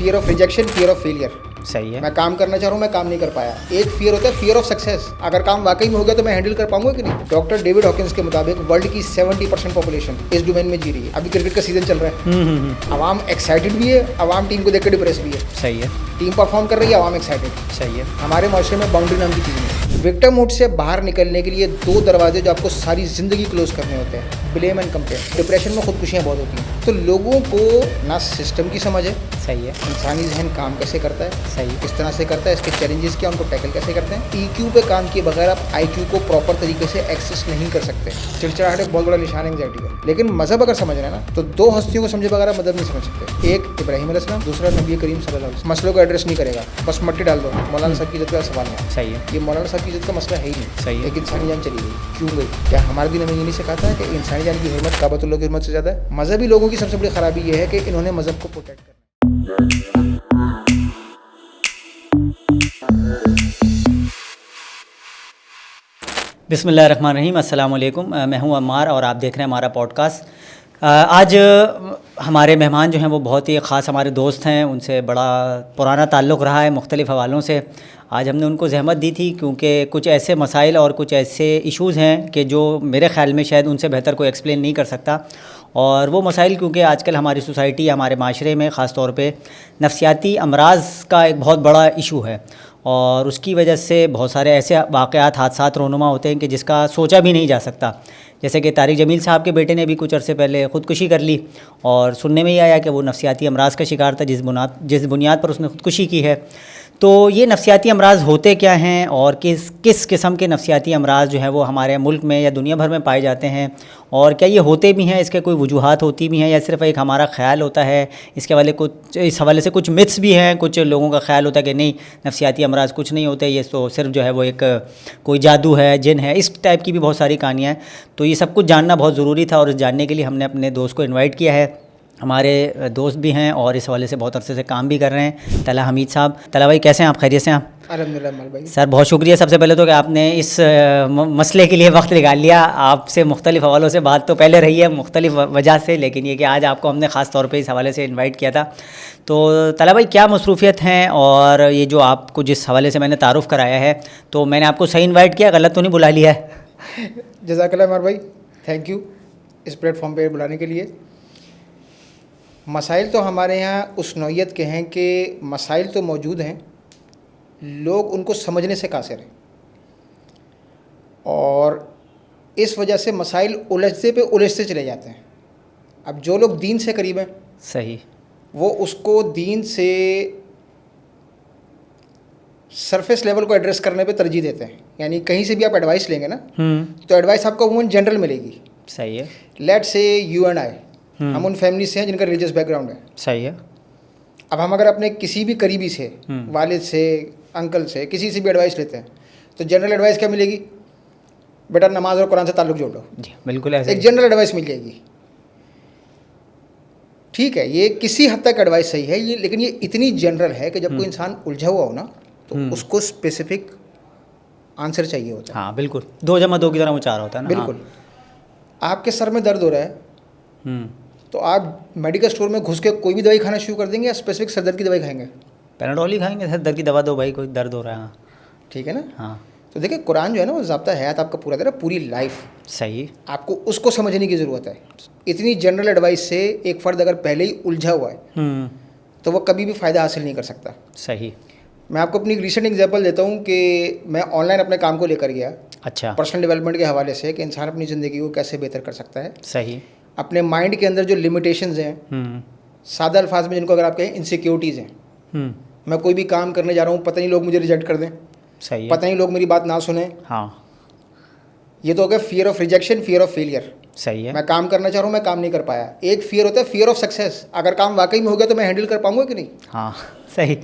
Fear of rejection, fear of failure. सही है। मैं काम करना चाह रहा हूँ, मैं काम नहीं कर पाया। एक फियर होता है फियर ऑफ सक्सेस, अगर काम वाकई में हो गया तो मैं हैंडल कर पाऊंगा कि नहीं। डॉक्टर डेविड हॉकिंस के मुताबिक वर्ल्ड की 70% पॉपुलेशन इस डोमेन में जी रही है। अभी क्रिकेट का सीजन चल रहा है, आवाम एक्साइटेड भी है, आवाम टीम को देख कर डिप्रेस भी है। सही है। टीम परफॉर्म कर रही है, आवाम एक्साइटेड। सही है। हमारे माशरे में बाउंड्री नाम की चीज़ नहीं। विक्टिम मोड से बाहर निकलने के लिए दो दरवाजे जो आपको सारी जिंदगी क्लोज करने होते हैं, ब्लेम एंड कंपेयर। डिप्रेशन में खुदकुशियाँ बहुत होती हैं। तो लोगों को ना सिस्टम की समझ है, सही है। इंसानी जहन काम कैसे करता है, सही है। किस तरह से करता है, इसके चैलेंजेस क्या, उनको टैकल कैसे करते हैं। EQ पे काम किए बगैर आप IQ को प्रॉपर तरीके से एक्सेस नहीं कर सकते। चिड़चिड़ाहट एक बहुत बड़ा निशान है एंग्जाइटी का। लेकिन मजहब अगर समझ रहे हैं ना, तो दो हस्तियों को समझे बगैर आप मजहब नहीं समझ सकते। एक इब्राहिम अलैहिस्सलाम, दूसरा नबी करीम सल्लल्लाहु अलैहि वसल्लम। मसलों को एड्रेस नहीं करेगा, बस मट्टी डाल दो। मौलाना साहब की इज्जत का सवाल नहीं। सही है। ये मौलाना साहब की इज्जत का मसला है ही नहीं। सही है। एक इंसानी जान चली गई, क्यों गई? क्या हमारे दिन हमें ये नहीं सिखाता है कि इंसानी जान की हिम्मत काबतुल्लाह की हिम्मत से ज़्यादा है? मजहबी लोगों की सबसे बड़ी खराबी ये है कि इन्होंने मजहब को प्रोटेक्ट करना। बिस्मिल्लाहिर्रहमानिर्रहीम। अस्सलाम वालेकुम। मैं हूं अम्मार और आप देख रहे हैं हमारा पॉडकास्ट। आज हमारे मेहमान जो हैं वो बहुत ही ख़ास हमारे दोस्त हैं, उनसे बड़ा पुराना ताल्लुक़ रहा है मुख्तलिफ़ हवालों से। आज हमने उनको ज़हमत दी थी क्योंकि कुछ ऐसे मसाइल और कुछ ऐसे इश्यूज़ हैं कि जो मेरे ख़्याल में शायद उनसे बेहतर कोई एक्सप्लेन नहीं कर सकता। और वो मसाइल क्योंकि आजकल हमारी सोसाइटी, हमारे माशरे में ख़ास तौर पे नफसियाती अमराज़ का एक बहुत बड़ा इशू है और उसकी वजह से बहुत सारे ऐसे वाक़यात, हादसात रोनुमा होते हैं कि जिसका सोचा भी नहीं जा सकता। जैसे कि तारिक जमील साहब के बेटे ने भी कुछ अरसे पहले ख़ुदकुशी कर ली और सुनने में ही आया कि वो नफसियाती अमराज़ का शिकार था, जिस बुनियाद पर उसने ख़ुदकुशी की है। तो ये नफसियाती अमराज़ होते क्या हैं और किस किस्म के नफसियाती अमराज़ जो हैं वो हमारे मुल्क में या दुनिया भर में पाए जाते हैं, और क्या ये होते भी हैं, इसके कोई वजूहात होती भी हैं या सिर्फ़ एक हमारा ख़्याल होता है। इस हवाले से कुछ मिथ्स भी हैं। कुछ लोगों का ख़्याल होता है कि नहीं, नफसियाती अमराज़ कुछ नहीं होते, ये तो सिर्फ़ जो है वो एक कोई जादू है, जिन है, इस टाइप की भी बहुत सारी कहानियाँ हैं। तो ये सब कुछ जानना बहुत ज़रूरी था और जानने के लिए हमने अपने दोस्त को इन्वाइट किया है। हमारे दोस्त भी हैं और इस हवाले से बहुत अरसे से काम भी कर रहे हैं, तला हमीद साहब। तला भाई कैसे हैं आप? खैरियत से हैं आप? अल्हम्दुलिल्लाह मल भाई। सर बहुत शुक्रिया सबसे पहले तो कि आपने इस मसले के लिए वक्त निकाल लिया। आपसे मुख्तलिफ़ हवालों से बात तो पहले रही है मुख्तलिफ़ वजह से, लेकिन ये कि आज आपको हमने ख़ास तौर पे इस हवाले से इनवाइट किया था। तो तला भाई क्या मसरूफ़ियत हैं, और ये जो आपको जिस हवाले से मैंने तारुफ़ कराया है, तो मैंने आपको सही इन्वाइट किया, गलत तो नहीं बुला लिया है? जज़ाकल्लाह मर भाई, थैंक यू इस प्लेटफॉर्म पे बुलाने के लिए। मसाइल तो हमारे यहाँ उस नौइयत के हैं कि मसाइल तो मौजूद हैं, लोग उनको समझने से कासिर हैं, और इस वजह से मसाइल उलझते पे उलझते चले जाते हैं। अब जो लोग दीन से करीब हैं, सही, वो उसको दीन से सरफेस लेवल को एड्रेस करने पे तरजीह देते हैं। यानी कहीं से भी आप एडवाइस लेंगे ना, तो एडवाइस आपको अमूमन जनरल मिलेगी। सही है। लेट से यू एंड आई, हम उन फैमिली से हैं जिनका रिलीजियस बैकग्राउंड है। सही है। अब हम अगर अपने किसी भी करीबी से, वालिद से, अंकल से, किसी से भी एडवाइस लेते हैं, तो जनरल एडवाइस क्या मिलेगी? बेटा नमाज और कुरान से ताल्लुक़ जोड़ लो। जी बिल्कुल ऐसे एक जनरल एडवाइस मिल जाएगी। ठीक है, ये किसी हद तक एडवाइस सही है ये, लेकिन ये इतनी जनरल है कि जब कोई इंसान उलझा हुआ हो ना, तो उसको स्पेसिफिक आंसर चाहिए होता है। हाँ बिल्कुल, 2 + 2 की तरह वो 4 होता है ना। बिल्कुल। आपके सर में दर्द हो रहा है, तो आप मेडिकल स्टोर में घुस के कोई भी दवाई खाना शुरू कर देंगे या स्पेसिफिक सर दर्द की दवाई खाएंगे? पैराडोल ही खाएंगे, सर दर्द की दवा दो भाई, कोई दर्द हो रहा है। ठीक है ना। हाँ तो देखिए, कुरान जो है ना, वो ज़ाब्ता हयात आपका पूरा दे रहा है, पूरी लाइफ। सही। आपको उसको समझने की ज़रूरत है। इतनी जनरल एडवाइस से एक फ़र्द अगर पहले ही उलझा हुआ है तो वह कभी भी फ़ायदा हासिल नहीं कर सकता। सही। मैं आपको अपनी रिसेंट एग्जांपल देता हूँ कि मैं ऑनलाइन अपने काम को लेकर गया। अच्छा। पर्सनल डेवलपमेंट के हवाले से कि इंसान अपनी ज़िंदगी को कैसे बेहतर कर सकता है। सही। अपने माइंड के अंदर जो लिमिटेशंस हैं, सादा अल्फाज में जिनको अगर आप कहें इनसिक्योरिटीज़ हैं। मैं कोई भी काम करने जा रहा हूँ, पता नहीं लोग मुझे रिजेक्ट कर दें, सही है। पता नहीं लोग मेरी बात ना सुने। हाँ, ये तो हो गया fear of rejection, fear of failure. सही है। मैं काम करना चाह रहा हूँ, मैं काम नहीं कर पाया। एक फियर होता है फियर ऑफ सक्सेस, अगर काम वाकई में हो गया तो मैं हैंडल कर पाऊंगा कि नहीं। हाँ सही।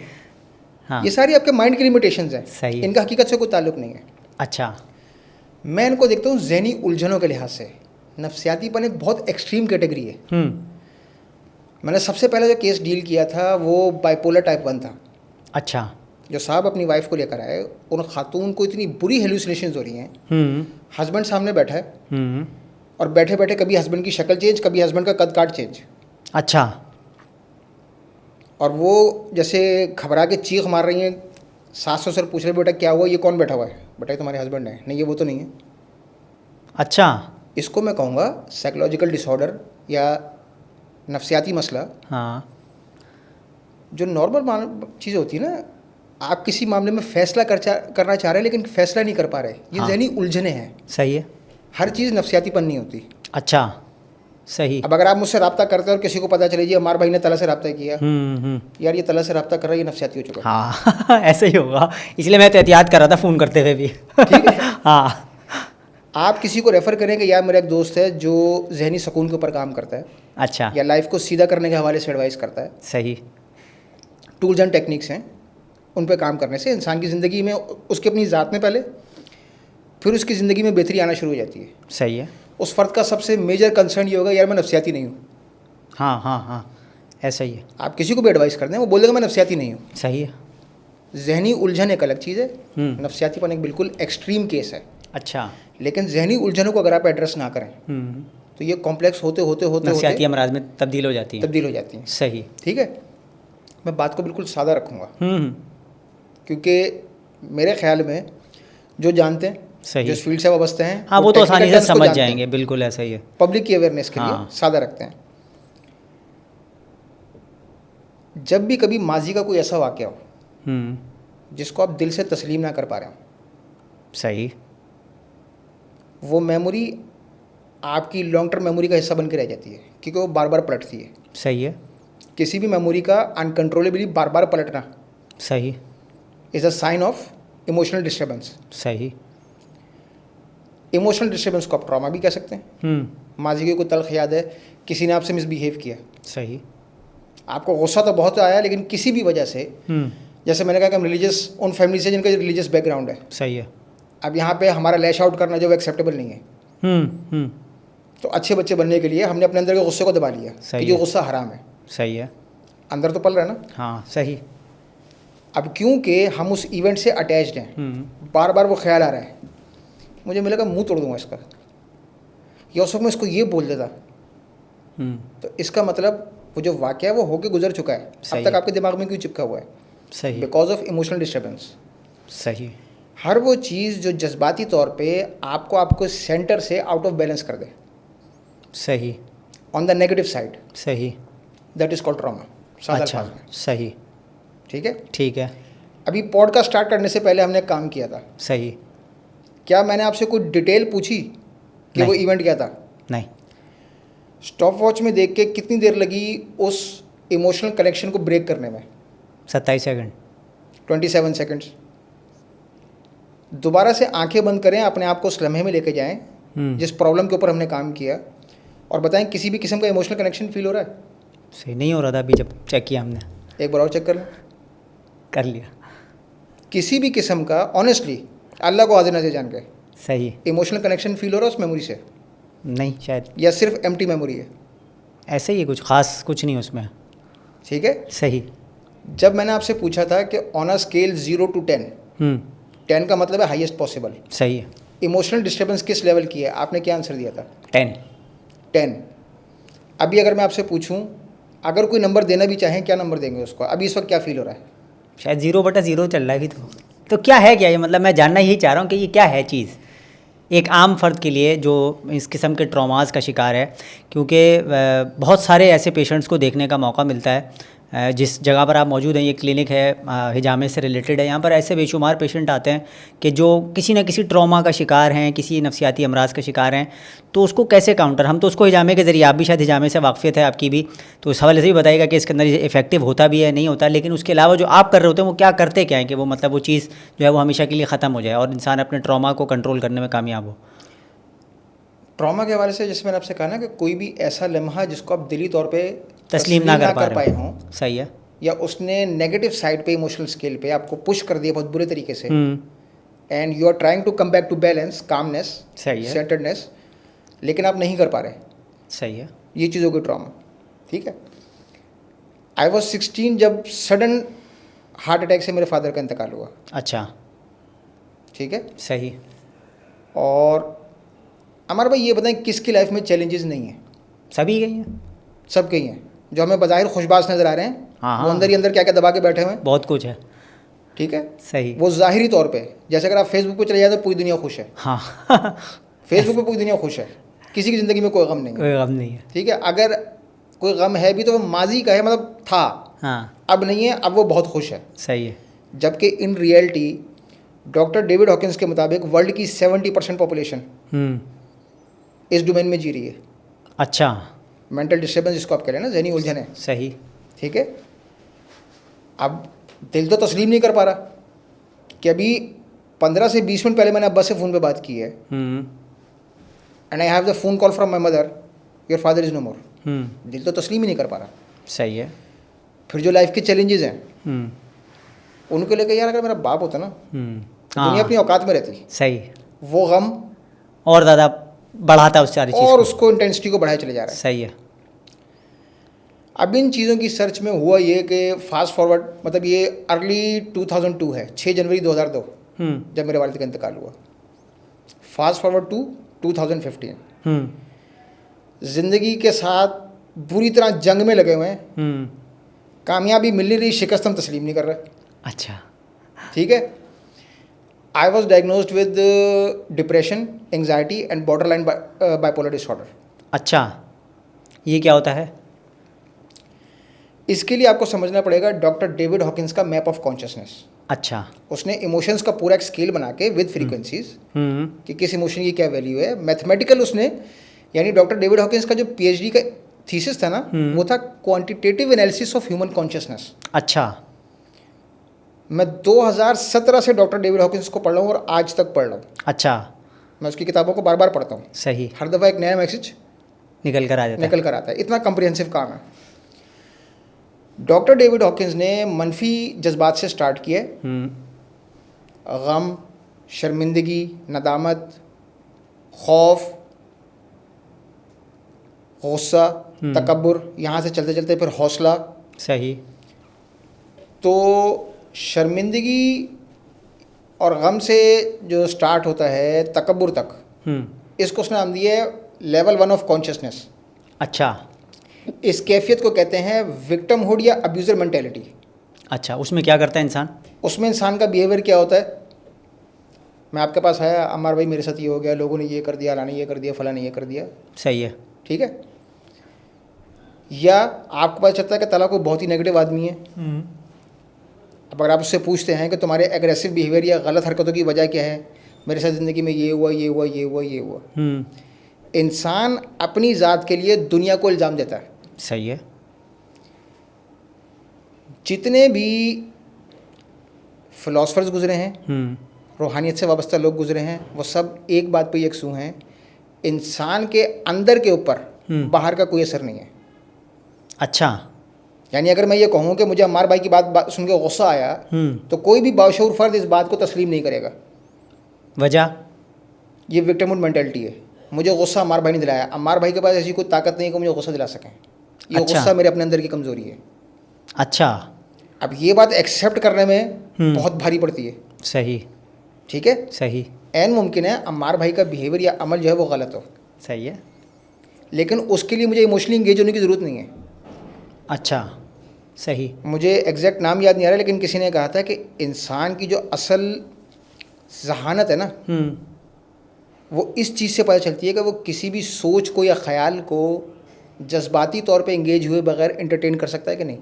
हाँ ये सारी आपके माइंड की लिमिटेशंस हैं। सही। इनका हकीकत से कोई ताल्लुक नहीं है। अच्छा। मैं इनको देखता हूँ ज़हनी उलझनों के लिहाज से। नफसियातीपन एक बहुत एक्सट्रीम कैटेगरी है। मैंने सबसे पहले जो केस डील किया था वो बाइपोलर टाइप 1 था। अच्छा। जो साहब अपनी वाइफ को लेकर आए, उन खातून को इतनी बुरी हेलुसिनेशंस हो रही हैं। हस्बैंड सामने बैठा है और बैठे बैठे कभी हस्बैंड की शक्ल चेंज, कभी हस्बैंड का कद काट चेंज। अच्छा। और वो जैसे घबरा के चीख मार रही हैं, सास ससुर पूछ रहे बेटा क्या हुआ, ये कौन बैठा हुआ है, बेटा ये तुम्हारे हस्बैंड है, नहीं ये वो तो नहीं है। अच्छा। इसको मैं कहूँगा साइकोलॉजिकल डिसऑर्डर या नफसियाती मसला। हाँ। जो नॉर्मल चीज़ होती है ना, आप किसी मामले में फैसला करना चाह रहे हैं लेकिन फैसला नहीं कर पा रहे, ये हाँ। जहनी उलझने हैं। सही है। हर चीज़ नफसियातीपन नहीं होती। अच्छा। सही। अब अगर आप मुझसे रब्ता करते हैं और किसी को पता चले जी अमार भाई ने तला से रब्ता किया, यार ये तला से रब्ता कर रहा है, ये नफसियाती हो चुका है। हाँ ऐसे ही होगा, इसलिए मैं तो एहतियात कर रहा था फ़ोन करते हुए भी। ठीक है। हाँ। आप किसी को रेफ़र करेंगे, यार मेरा एक दोस्त है जो जहनी सुकून के ऊपर काम करता है, अच्छा। या लाइफ को सीधा करने के हवाले से एडवाइस करता है। सही। टूल्स एंड टेक्निक्स हैं, उन पे काम करने से इंसान की ज़िंदगी में, उसकी अपनी ज़ात में पहले, फिर उसकी ज़िंदगी में बेहतरी आना शुरू हो जाती है। सही है। उस फ़र्द का सबसे मेजर कंसर्न ये होगा, यार मैं नफसियाती नहीं हूँ। हाँ हाँ हाँ, ऐसा ही है। आप किसी को भी एडवाइस कर दें, वो बोलेगा मैं नफसियाती नहीं हूँ। सही है। जहनी उलझन एक अलग चीज़ है, नफसियातीपन एक बिल्कुल एक्सट्रीम केस है। अच्छा। लेकिन जहनी उलझनों को अगर आप एड्रेस ना करें तो ये कॉम्प्लेक्स होते होते होते नफसियाती अमराज में तब्दील हो जाती है। तब्दील हो जाती हैं। सही। ठीक है, मैं बात को बिल्कुल सादा रखूँगा, क्योंकि मेरे ख्याल में जो जानते हैं, सही। जो इस फील्ड से वाबस्ते हैं, हाँ वो तो आसानी से technical terms को समझ जानते हैं। जाएंगे, बिल्कुल ऐसा ही है। पब्लिक की अवेयरनेस के हाँ। लिए सादा रखते हैं। जब भी कभी माजी का कोई ऐसा वाक़या हो जिसको आप दिल से तस्लीम ना कर पा रहे हो, सही। वो मेमोरी आपकी लॉन्ग टर्म मेमोरी का हिस्सा बन के रह जाती है, क्योंकि वो बार बार पलटती है। सही है। किसी भी मेमोरी का अनकंट्रोलेबली बार बार पलटना सही। Is a sign of emotional disturbance. सही। इमोशनल डिस्टर्बेंस को आप ट्रॉमा भी कह सकते हैं। माजी की कोई तल्ख याद है, किसी ने आपसे मिसबिहेव किया, सही। आपको गुस्सा तो बहुत आया, लेकिन किसी भी वजह से, जैसे मैंने कहा कि हम रिलीजियस, उन फैमिली से जिनका रिलीजियस बैकग्राउंड है, सही है। अब यहाँ पे हमारा लैश आउट करना जो एक्सेप्टेबल नहीं है, तो अच्छे बच्चे बनने के लिए हमने अपने अंदर के गुस्से को दबा लिया कि जो गुस्सा हराम है। सही है। अंदर तो पल रहा है ना। हाँ सही। अब क्योंकि हम उस इवेंट से अटैच्ड हैं, बार बार वो ख्याल आ रहा है, मुझे मिलेगा मुंह तोड़ दूंगा इसका, या उस वक्त मैं इसको ये बोल देता, तो इसका मतलब वो जो वाक़या है वो होके गुजर चुका है, अब तक आपके दिमाग में क्यों चिपका हुआ है? सही। Because of emotional disturbance. सही। हर वो चीज़ जो जज्बाती तौर पे आपको सेंटर से आउट ऑफ बैलेंस कर दे, सही, ऑन द नेगेटिव साइड, सही, दैट इज़ कॉल्ड ट्रॉमा। अच्छा, सही, ठीक है। ठीक है। अभी पॉडकास्ट स्टार्ट करने से पहले हमने काम किया था, सही। क्या मैंने आपसे कोई डिटेल पूछी कि नहीं। वो इवेंट क्या था? नहीं। स्टॉप वॉच में देख के कितनी देर लगी उस इमोशनल कनेक्शन को ब्रेक करने में? 27 सेकंड। 27 सेकंड्स। दोबारा से आंखें बंद करें, अपने आप को उस लम्हे में लेके जाएं जिस प्रॉब्लम के ऊपर हमने काम किया, और बताएं किसी भी किस्म का इमोशनल कनेक्शन फील हो रहा है? सही नहीं हो रहा था अभी जब चेक किया हमने। एक बार और चेक कर लें। कर लिया। किसी भी किस्म का ऑनेस्टली अल्लाह को हाजिर नज़र जान के सही। इमोशनल कनेक्शन फील हो रहा है उस मेमोरी से, नहीं शायद, या सिर्फ एम्प्टी मेमोरी है? ऐसे ही है, कुछ खास कुछ नहीं उसमें। ठीक है। सही। जब मैंने आपसे पूछा था कि ऑन अ स्केल 0 to 10, 10 का मतलब है हाईएस्ट पॉसिबल, सही है, इमोशनल डिस्टर्बेंस किस लेवल की है, आपने क्या आंसर दिया था? 10। 10। अभी अगर मैं आपसे पूछूं, अगर कोई नंबर देना भी चाहें, क्या नंबर देंगे उसको? अभी इस वक्त क्या फील हो रहा है? शायद 0/0 चल रहा है अभी तो क्या है क्या ये, मतलब मैं जानना यही चाह रहा हूँ कि ये क्या है चीज़ एक आम फ़र्द के लिए जो इस किस्म के ट्रॉमास का शिकार है, क्योंकि बहुत सारे ऐसे पेशेंट्स को देखने का मौका मिलता है। जिस जगह पर आप मौजूद हैं, ये क्लिनिक है हिजामे से रिलेटेड है, यहाँ पर ऐसे बेशुमार पेशेंट आते हैं कि जो किसी न किसी ट्रॉमा का शिकार हैं, किसी नफसियाती अमराज का शिकार हैं। तो उसको कैसे काउंटर, हम तो उसको हिजामे के ज़रिए, आप भी शायद हिजामे से वाक़फ़ियत है आपकी भी, तो इस हवाले से भी बताइएगा कि इसके अंदर इफेक्टिव होता भी है नहीं होता, लेकिन उसके अलावा जो आप कर रहे होते हैं वो क्या करते क्या हैं कि वो मतलब वो चीज़ जो है वो हमेशा के लिए ख़त्म हो जाए और इंसान अपने ट्रॉमा को कंट्रोल करने में कामयाब हो। ट्रॉमा के हवाले से जैसे मैंने आपसे कहा ना कि कोई भी ऐसा लम्हा जिसको आप दिली तौर पे तस्लीम ना कर पाए हों, सही है, या उसने नेगेटिव साइड पे इमोशनल स्केल पे आपको पुश कर दिया बहुत बुरे तरीके से, and you are trying to come back to balance, calmness, सही है, सेंटर्डनेस, लेकिन आप नहीं कर पा रहे, सही है, ये चीज़ हो गई ट्रॉमा। ठीक है। आई वॉज 16 जब सडन हार्ट अटैक से मेरे फादर का इंतकाल हुआ। अच्छा, ठीक है। सही। और हमारे भाई ये बताएं किसकी लाइफ में चैलेंजेस नहीं हैं? सभी गई हैं, सब कई हैं जो हमें बज़ाहिर खुशबाश नज़र आ रहे हैं, हाँ, वो हाँ। अंदर ही अंदर क्या क्या दबा के बैठे हुए हैं, बहुत कुछ है। ठीक है। सही। वो ज़ाहिरी तौर पे, जैसे अगर आप फेसबुक पे चले जाए तो पूरी दुनिया खुश है, हाँ फेसबुक पे पूरी दुनिया खुश है, किसी की ज़िंदगी में कोई गम नहीं है, कोई गम नहीं है। ठीक है। अगर कोई गम है भी तो वो माजी का है, मतलब था, हाँ अब नहीं है, अब वो बहुत खुश है। सही है। जबकि in reality doctor David Hawkins के मुताबिक वर्ल्ड की 70% पॉपुलेशन इस डोमेन में जी रही है। अच्छा। मेंटल डिस्टर्बेंस जिसको आप कह रहे हैं ना, जहनी उलझन है, सही। ठीक है। अब दिल तो तस्लीम नहीं कर पा रहा कि अभी 15 से 20 मिनट पहले मैंने अब्बा से फ़ोन पे बात की है, and I have the phone call from my mother, your father is no more. दिल तो तस्लीम ही नहीं कर पा रहा। सही है। फिर जो लाइफ के चैलेंजेस हैं उनको लेकर, यार अगर मेरा बाप होता ना तो दुनिया अपनी औकात में रहती, सही। वो गम और ज़्यादा बढ़ाता है उस सारी चीज़ और को। उसको इंटेंसिटी को बढ़ाए चले जा रहा है। सही है। अब इन चीज़ों की सर्च में हुआ ये कि फास्ट फॉरवर्ड, मतलब ये अर्ली 2002 है, 6 जनवरी 2002 जब मेरे वालिद का इंतकाल हुआ। फास्ट फॉरवर्ड टू 2015, ज़िंदगी के साथ बुरी तरह जंग में लगे हुए हैं, कामयाबी मिल नहीं रही, शिकस्त हम तस्लीम नहीं कर रहे, अच्छा। ठीक है। I was diagnosed with depression, anxiety and borderline bipolar disorder. अच्छा, ये क्या होता है? इसके लिए आपको समझना पड़ेगा डॉक्टर डेविड हॉकिंस का मैप ऑफ कॉन्शियसनेस। अच्छा। उसने इमोशंस का पूरा एक स्केल बना के विद फ्रीक्वेंसीज कि किस इमोशन की क्या वैल्यू है, मैथमेटिकल उसने, यानी डॉक्टर डेविड हॉकिंस का जो पीएचडी का थीसिस था ना, वो था quantitative analysis of human consciousness. अच्छा। मैं 2017 से डॉक्टर डेविड हॉकिंस को पढ़ रहा हूँ और आज तक पढ़ रहा हूँ। अच्छा। मैं उसकी किताबों को बार बार पढ़ता हूँ, सही। हर दफ़ा एक नया मैसेज निकल कर आ जाता है। निकल कर आता है, इतना कम्प्रिहेंसिव काम है। डॉक्टर डेविड हॉकिंस ने मनफी जज्बात से स्टार्ट किए, गम, शर्मिंदगी, नदामत, खौफ, गुस्सा, तकब्बुर, यहाँ से चलते चलते फिर हौसला। सही। तो शर्मिंदगी और गम से जो स्टार्ट होता है तकब्बुर तक, इसको उसने नाम दिया है लेवल 1 ऑफ कॉन्शियसनेस। अच्छा। इस कैफियत को कहते हैं विक्टिमहुड या अब्यूज़र मेंटेलिटी। अच्छा, उसमें क्या करता है इंसान? उसमें इंसान का बिहेवियर क्या होता है, मैं आपके पास आया, अम्मार भाई मेरे साथ ये हो गया, लोगों ने ये कर दिया, अला ने ये कर दिया, फला ने ये कर दिया, सही है। ठीक है। या आपको पता चलता है कि तला कोई बहुत ही नेगेटिव आदमी है। अब अगर आप उससे पूछते हैं कि तुम्हारे एग्रेसिव बिहेवियर या गलत हरकतों की वजह क्या है, मेरे साथ ज़िंदगी में ये हुआ, ये हुआ, ये हुआ, ये हुआ। इंसान अपनी ज़ात के लिए दुनिया को इल्ज़ाम देता है। सही है। जितने भी फ़िलासफ़र्स गुजरे हैं, रूहानियत से वाबस्ता लोग गुजरे हैं, वो सब एक बात पे यकसू हैं, इंसान के अंदर के ऊपर बाहर का कोई असर नहीं है। अच्छा। यानी अगर मैं ये कहूँ कि मुझे अम्मार भाई की बात सुन के गुस्सा आया, तो कोई भी बाशऊर फ़र्द इस बात को तस्लीम नहीं करेगा। वजह? ये विक्टिमहुड मेंटालिटी है। मुझे गुस्सा अम्मार भाई ने दिलाया, अम्मार भाई के पास ऐसी कोई ताकत नहीं है कि मुझे गुस्सा दिला सकें। ये अच्छा। गुस्सा मेरे अपने अंदर की कमज़ोरी है। अच्छा। अब ये बात एक्सेप्ट करने में बहुत भारी पड़ती है। सही। ठीक है। सही। ऐन मुमकिन है अम्मार भाई का बिहेवियर या अमल जो है वो गलत हो, सही है। लेकिन उसके लिए मुझे इमोशनली इंगेज होने की ज़रूरत नहीं है। अच्छा। सही। मुझे एग्जैक्ट नाम याद नहीं आ रहा, लेकिन किसी ने कहा था कि इंसान की जो असल जहानत है ना, वो इस चीज़ से पता चलती है कि वो किसी भी सोच को या ख़याल को जज्बाती तौर पे इंगेज हुए बगैर एंटरटेन कर सकता है कि नहीं।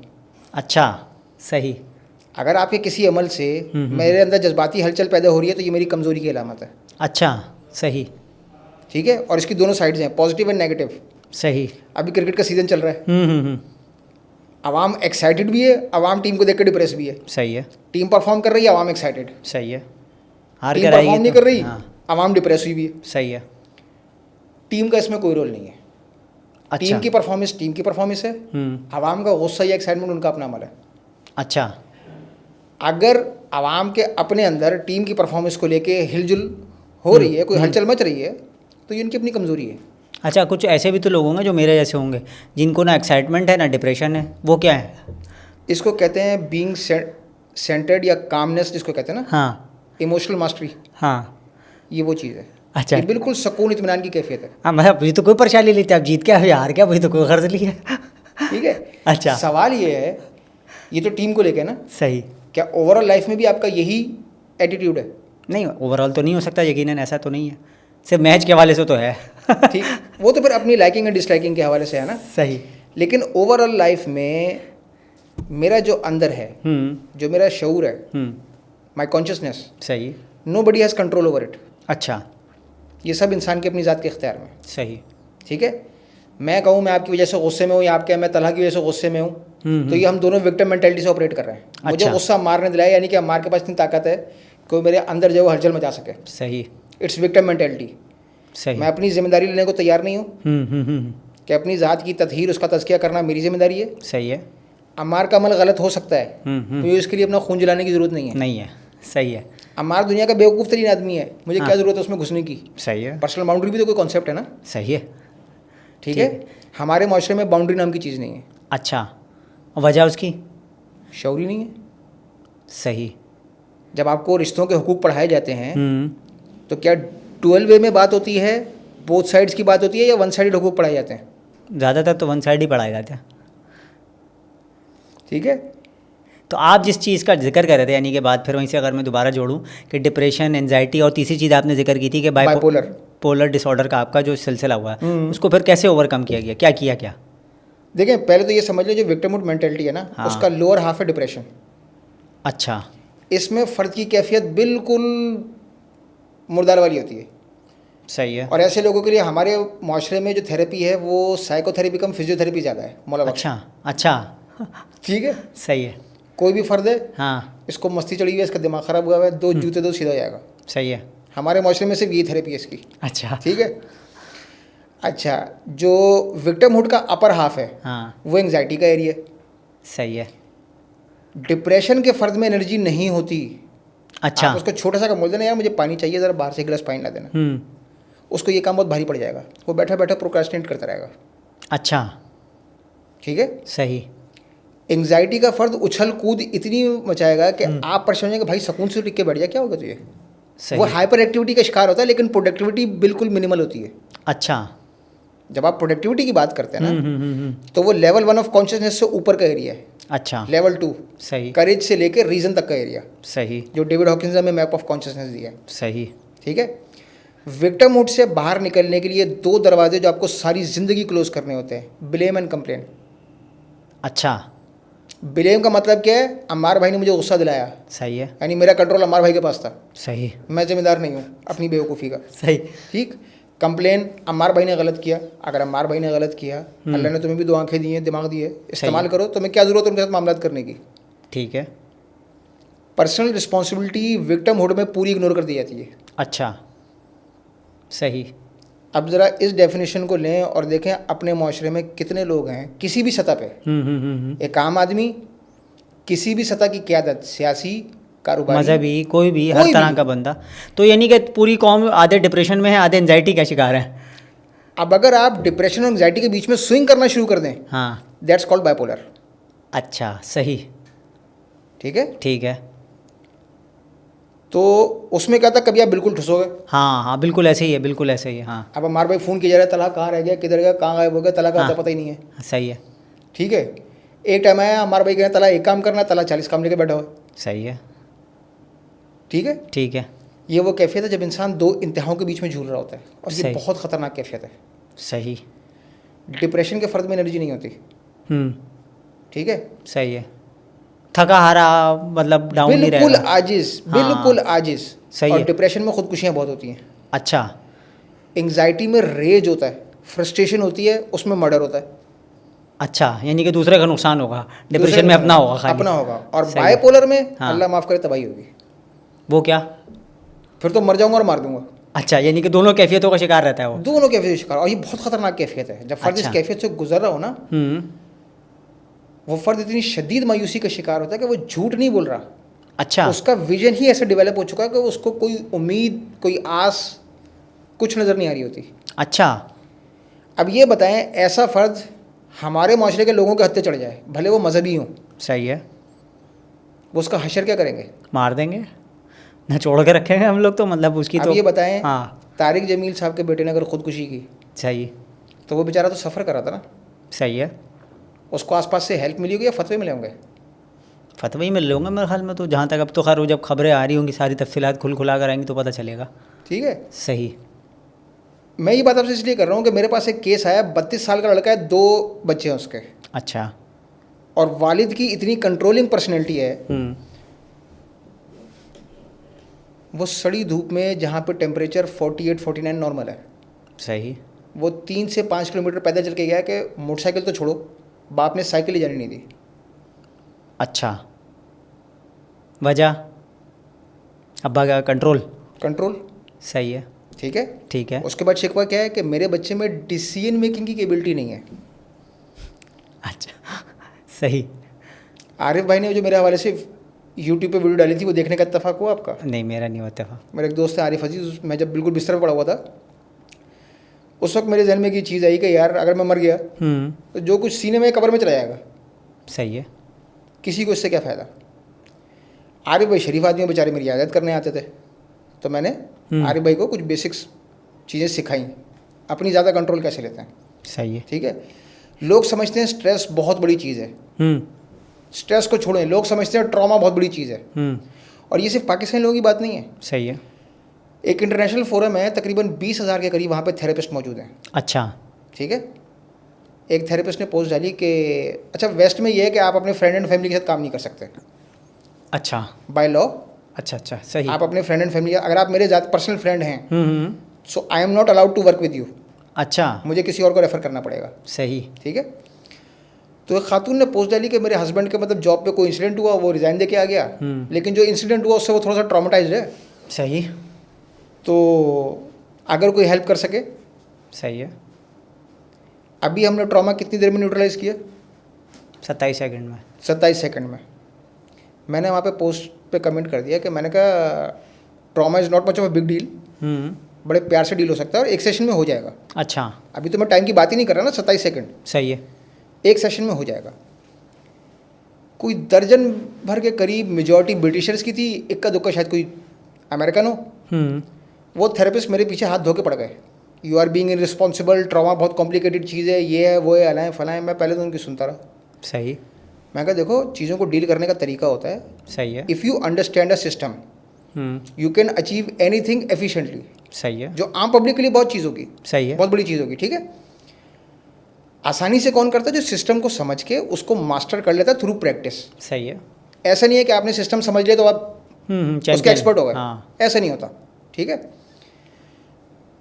अच्छा। सही। अगर आपके किसी अमल से मेरे अंदर जज्बाती हलचल पैदा हो रही है तो ये मेरी कमज़ोरी की अलामत है। अच्छा। सही। ठीक है। और इसकी दोनों साइड्स हैं, पॉजिटिव एंड नेगेटिव। सही। अभी क्रिकेट का सीज़न चल रहा है, अवाम एक्साइटेड भी है, अवाम टीम को देख कर डिप्रेस भी है। सही है। टीम परफॉर्म कर रही है, अवाम एक्साइटेड। सही है। हार टीम कर आएगी परफॉर्म नहीं तो- कर रही, हाँ। अवाम डिप्रेस हुई भी है। सही है। टीम का इसमें कोई रोल नहीं है। अच्छा। टीम की परफॉर्मेंस है, अवाम का गुस्सा या एक्साइटमेंट उनका अपना अमल है। अच्छा। अगर अवाम के अपने अंदर टीम की परफॉर्मेंस को लेके हिलजुल हो रही है, कोई हलचल मच रही है, तो ये उनकी अपनी कमज़ोरी है। अच्छा, कुछ ऐसे भी तो लोग होंगे जो मेरे जैसे होंगे, जिनको ना एक्साइटमेंट है ना डिप्रेशन है, वो क्या है? इसको कहते हैं बीइंग सेंटर्ड या कामनेस, जिसको कहते हैं ना, हाँ। Emotional mastery. हाँ। ये वो चीज़ है। अच्छा। ये बिल्कुल सुकून इत्मीनान की कैफियत है। हाँ, मतलब अभी तो कोई परेशानी लेते, आप जीत क्या, अभी हार क्या, वही तो कोई गर्ज नहीं है। ठीक है। अच्छा। सवाल ये है ये तो टीम को लेके ना, सही। क्या ओवरऑल लाइफ में भी आपका यही एटीट्यूड है? नहीं, ओवरऑल तो नहीं हो सकता यकीनन, ऐसा तो नहीं है, सिर्फ मैच के हवाले से तो है। ठीक, वो तो फिर अपनी लाइकिंग एंड डिसलाइकिंग के हवाले से है ना। सही। लेकिन ओवरऑल लाइफ में मेरा जो अंदर है, जो मेरा शऊर है, माई कॉन्शियसनेस, सही। Nobody has control over it. अच्छा। ये सब इंसान की अपनी ज़ात के इख्तियार में। सही। ठीक है, मैं कहूँ मैं आपकी वजह से गुस्से में हूँ या आप क्या मैं तलहा की वजह से गुस्से में हूँ, तो ये हम दोनों विक्टिम मेंटेलिटी से ऑपरेट कर रहे हैं। मुझे अच्छा। गुस्सा मारने दिलाया, यानी कि हमारे के पास इतनी ताकत है कि मेरे अंदर जो है वो हलचल मचा सके। सही। It's victim mentality. सही। मैं अपनी जिम्मेदारी लेने को तैयार नहीं हूँ कि अपनी ज़ात की तत्हीर, उसका तज़किया करना मेरी जिम्मेदारी है। सही है। अम्मार का अमल गलत हो सकता है, मुझे इसके लिए अपना खून जलाने की ज़रूरत नहीं है। नहीं है। सही है। अम्मार दुनिया का बेवकूफ़ तरीन आदमी है, मुझे क्या ज़रूरत है उसमें घुसने की? सही है। पर्सनल बाउंड्री भी तो कोई कॉन्सेप्ट है ना। सही है। ठीक है, हमारे माशरे में बाउंड्री नाम की चीज़ नहीं है। अच्छा, वजह उसकी? शौरी नहीं है। सही। जब आपको रिश्तों के हुकूक पढ़ाए जाते हैं तो क्या डुअल वे में बात होती है, बोथ साइड्स की बात होती है, या वन साइड हुकूक पढ़ाए जाते हैं? ज़्यादातर तो वन साइड ही पढ़ाया जाता है। ठीक है, तो आप जिस चीज़ का जिक्र कर रहे थे, यानी कि बात फिर वहीं से अगर मैं दोबारा जोड़ूं कि डिप्रेशन, एंजाइटी, और तीसरी चीज़ आपने जिक्र की थी कि बाइपोलर डिसऑर्डर का आपका जो सिलसिला हुआ है, उसको फिर कैसे ओवरकम किया गया, क्या किया क्या? देखिए पहले तो ये समझ लीजिए, जो विक्टिमहुड मेंटेलिटी है ना, हाँ। उसका लोअर हाफ है डिप्रेशन। अच्छा। इसमें फ़र्द की कैफियत बिल्कुल मुर्दार वाली होती है। सही है। और ऐसे लोगों के लिए हमारे माशरे में जो थेरेपी है वो साइकोथेरेपी कम फिजियोथेरेपी ज़्यादा है। मौला बख्श। अच्छा। ठीक है, सही है। कोई भी फ़र्द है, हाँ। इसको मस्ती चढ़ी हुई है, इसका दिमाग ख़राब हुआ है, दो जूते दो सीधा हो जाएगा। सही है। हमारे माशरे में सिर्फ यही थेरेपी है इसकी। अच्छा। ठीक है। अच्छा, जो विक्टिमहुड का अपर हाफ है, हाँ। वो एंग्जाइटी का एरिया है। सही है। डिप्रेशन के फ़र्द में एनर्जी नहीं होती। अच्छा। आप उसको छोटा सा काम बोल देना, यार मुझे पानी चाहिए, ज़रा बाहर से एक गिलास पानी ला देना, उसको ये काम बहुत भारी पड़ जाएगा, वो बैठा बैठा प्रोक्रास्टिनेट करता रहेगा। अच्छा। ठीक है। सही। एंग्जाइटी का फ़र्द उछल कूद इतनी मचाएगा कि आप परेशान हो जाएंगे, भाई सुकून से टिक के बैठ जा, क्या होगा तुझे। वो हाइपर एक्टिविटी का शिकार होता है, लेकिन प्रोडक्टिविटी बिल्कुल मिनिमल होती है। अच्छा। जब आप प्रोडक्टिविटी की बात करते हैं ना, तो वो लेवल 1 ऑफ कॉन्शियसनेस से ऊपर का एरिया है। अच्छा। लेवल 2 सही, करेज से लेकर रीजन तक का एरिया, सही, जो डेविड हॉकिंस ने मैप ऑफ कॉन्शियसनेस दिया है। सही। ठीक है। विक्टिमहुड से बाहर निकलने के लिए दो दरवाजे जो आपको सारी ज़िंदगी क्लोज करने होते हैं, ब्लेम एंड कंप्लेन। अच्छा। ब्लेम का मतलब क्या है? अम्मार भाई ने मुझे गुस्सा दिलाया, सही है। यानी मेरा कंट्रोल अम्मार भाई के पास था, सही, मैं जिम्मेदार नहीं हूँ अपनी बेवकूफ़ी का। सही। ठीक। कंप्लेन, अम्मार भाई ने गलत किया, अगर अम्मार भाई ने गलत किया, अल्लाह ने तुम्हें भी दो आंखें दी हैं, दिमाग दिए, इस्तेमाल करो, तुम्हें क्या ज़रूरत है उनके साथ मामलात करने की। ठीक है। पर्सनल रिस्पॉन्सिबिलिटी विक्टिमहुड में पूरी इग्नोर कर दी जाती है। अच्छा। सही। अब ज़रा इस डेफिनेशन को लें और देखें अपने माशरे में कितने लोग हैं किसी भी सतह पे, एक आम आदमी, किसी भी सतह की क़यादत, सियासी, कारोबारी, मजहबी, कोई भी हर तरह का बंदा, तो यानी कि पूरी कौम आधे डिप्रेशन में है, आधे एंजाइटी का शिकार है। अब अगर आप डिप्रेशन और एंजाइटी के बीच में स्विंग करना शुरू कर दें, हाँ, दैट्स कॉल्ड बाइपोलर। अच्छा, सही, ठीक है। ठीक है। तो उसमें क्या था, कभी आप बिल्कुल ठुसोगे। हाँ हाँ, बिल्कुल ऐसे ही है, बिल्कुल ऐसे ही है। हाँ, अब हमारे भाई फ़ोन किया जा रहा है, तला कहाँ रह गया, किधर गया, कहाँ गायब हो गया, तला का हाँ, पता ही नहीं है। सही है। ठीक है। एक टाइम आया, हमारे भाई कह तला एक काम करना, तला 40 काम लेके बैठा हुआ है। सही है। ठीक है। ठीक है। ये वो कैफियत है जब इंसान दो इंतहाओं के बीच में झूल रहा होता है, और ये सही। बहुत ख़तरनाक कैफियत है। सही। डिप्रेशन के फ़र्द में एनर्जी नहीं होती। ठीक है। सही है। थका हारा, मतलब डाउन नहीं बिल्कुल रहेगा। आजिज़, बिल्कुल आजिज़। सही और है। डिप्रेशन में खुदकुशियाँ बहुत होती हैं। अच्छा। एंग्जाइटी में रेज होता है, फ्रस्ट्रेशन होती है, उसमें मर्डर होता है। अच्छा, यानी कि दूसरे का नुकसान होगा, डिप्रेशन में अपना होगा, खाली अपना होगा। और सही है। बाइपोलर में हाँ। अल्लाह माफ़ करे तबाही होगी, वो क्या? फिर तो मर जाऊंगा और मार दूंगा। अच्छा, यानी कि दोनों कैफियतों का शिकार रहता है वो। दोनों कैफियत शिकार, और ये बहुत ख़तरनाक कैफियत है। जब फ़र्द इस अच्छा। कैफियत से गुजर रहा हो ना, वो फ़र्द इतनी शदीद मायूसी का शिकार होता है कि वो झूठ नहीं बोल रहा। अच्छा। उसका विजन ही ऐसे डेवलप हो चुका है कि उसको कोई उम्मीद, कोई आस, कुछ नज़र नहीं आ रही होती। अच्छा। अब ये बताएं, ऐसा फ़र्द हमारे माशरे के लोगों के हत्थे चढ़ जाए, भले वो मजहबी हों, सही है। वो उसका हशर क्या करेंगे? मार देंगे ना, छोड़ के रखेंगे हम लोग तो, मतलब उसकी अब तो। ये बताएं, हाँ, तारिक जमील साहब के बेटे ने अगर ख़ुदकुशी की, सही, तो वो बेचारा तो सफ़र कर रहा था ना, सही है। उसको आसपास से हेल्प मिली होगी या फतवे मिले होंगे? फतवा ही मिल रहे होंगे मेरे ख्याल में, तो जहाँ तक अब तो खैर वो जब खबरें आ रही होंगी सारी तफसीलात खुल खुला कर आएंगी तो पता चलेगा। ठीक है, सही। मैं ये बात आपसे इसलिए कर रहा हूँ कि मेरे पास एक केस आया, 32 साल का लड़का है, 2 बच्चे हैं उसके, अच्छा। और वालिद की इतनी कंट्रोलिंग पर्सनैलिटी है, वो सड़ी धूप में जहाँ पे टेम्परेचर 48-49 नॉर्मल है, सही। वो 3 से 5 किलोमीटर पैदल चल के गया कि मोटरसाइकिल तो छोड़ो, बाप ने साइकिल ही जाने नहीं दी। अच्छा, वजह अब्बा का कंट्रोल। सही है। ठीक है, ठीक है। उसके बाद शिकवा क्या है कि मेरे बच्चे में डिसीजन मेकिंग की कैपेबिलिटी नहीं है। अच्छा, सही। आरिफ भाई ने जो मेरे हवाले से यूट्यूब पे वीडियो डाली थी, वो देखने का इत्तेफाक हुआ आपका? नहीं, मेरा नहीं होता था। मेरा एक दोस्त है आरिफ अजीज, मैं जब बिल्कुल बिस्तर पर पड़ा हुआ था, उस वक्त मेरे जहन में एक चीज़ आई कि यार अगर मैं मर गया तो जो कुछ सीने में कब्र में चला जाएगा, सही है। किसी को इससे क्या फ़ायदा। आरिफ भाई शरीफ आदमी बेचारे मेरी इजाज़त करने आते थे, तो मैंने आरिफ भाई को कुछ बेसिक्स चीज़ें सिखाई, अपनी ज़्यादा कंट्रोल कैसे लेते हैं। सही है। ठीक है, लोग समझते हैं स्ट्रेस बहुत बड़ी चीज़ है, स्ट्रेस को छोड़ें, लोग समझते हैं ट्रॉमा बहुत बड़ी चीज़ है, और ये सिर्फ पाकिस्तानी लोगों की बात नहीं है। सही है। एक इंटरनेशनल फोरम है, तकरीबन 20,000 के करीब वहाँ पे थेरेपिस्ट मौजूद हैं। अच्छा। ठीक है, एक थेरेपिस्ट ने पोस्ट डाली कि अच्छा वेस्ट में ये है कि आप अपने फ्रेंड एंड फैमिली के साथ काम नहीं कर सकते। अच्छा, बाय लॉ। अच्छा। सही। आप अपने फ्रेंड एंड फैमिली, अगर आप मेरे पर्सनल फ्रेंड हैं, so I am not allowed to work with you. अच्छा, मुझे किसी और को रेफ़र करना पड़ेगा। सही। ठीक है, तो एक खातून ने पोस्ट डाली कि मेरे हस्बैंड के मतलब जॉब पे कोई इंसिडेंट हुआ, वो रिज़ाइन दे के आ गया, लेकिन जो इंसिडेंट हुआ उससे वो थोड़ा सा ट्रॉमेटाइज्ड है। सही। तो अगर कोई हेल्प कर सके। सही है। अभी हमने ट्रॉमा कितनी देर में न्यूट्रलाइज़ किया? 27 सेकंड में। 27 सेकंड में। मैंने वहाँ पे पोस्ट पे कमेंट कर दिया कि मैंने कहा trauma is not much of a big deal, बड़े प्यार से डील हो सकता है और एक सेशन में हो जाएगा। अच्छा। अभी तो मैं टाइम की बात ही नहीं कर रहा ना, 27 सेकंड। सही है। एक सेशन में हो जाएगा। कोई दर्जन भर के करीब मेजॉरिटी ब्रिटिशर्स की थी, इक्का दुक्का शायद कोई अमेरिकन हो। वो थेरेपिस्ट मेरे पीछे हाथ धो के पड़ गए, you are being irresponsible, trauma बहुत कॉम्प्लिकेटेड चीज़ है, ये है वो है, अलाए फलाएं। मैं पहले तो उनकी सुनता रहा। सही। मैं कहा देखो चीज़ों को डील करने का तरीका होता है। सही है। If you understand a system you can achieve anything efficiently. सही है। जो आम पब्लिक के लिए बहुत चीज़ होगी, सही है। बहुत बड़ी चीज़ होगी। ठीक है, आसानी से कौन करता है? जो सिस्टम को समझ के उसको मास्टर कर लेता है थ्रू प्रैक्टिस। सही है। ऐसा नहीं है कि आपने सिस्टम समझ लिया तो आप उसके एक्सपर्ट हो गए। हाँ। ऐसा नहीं होता। ठीक है,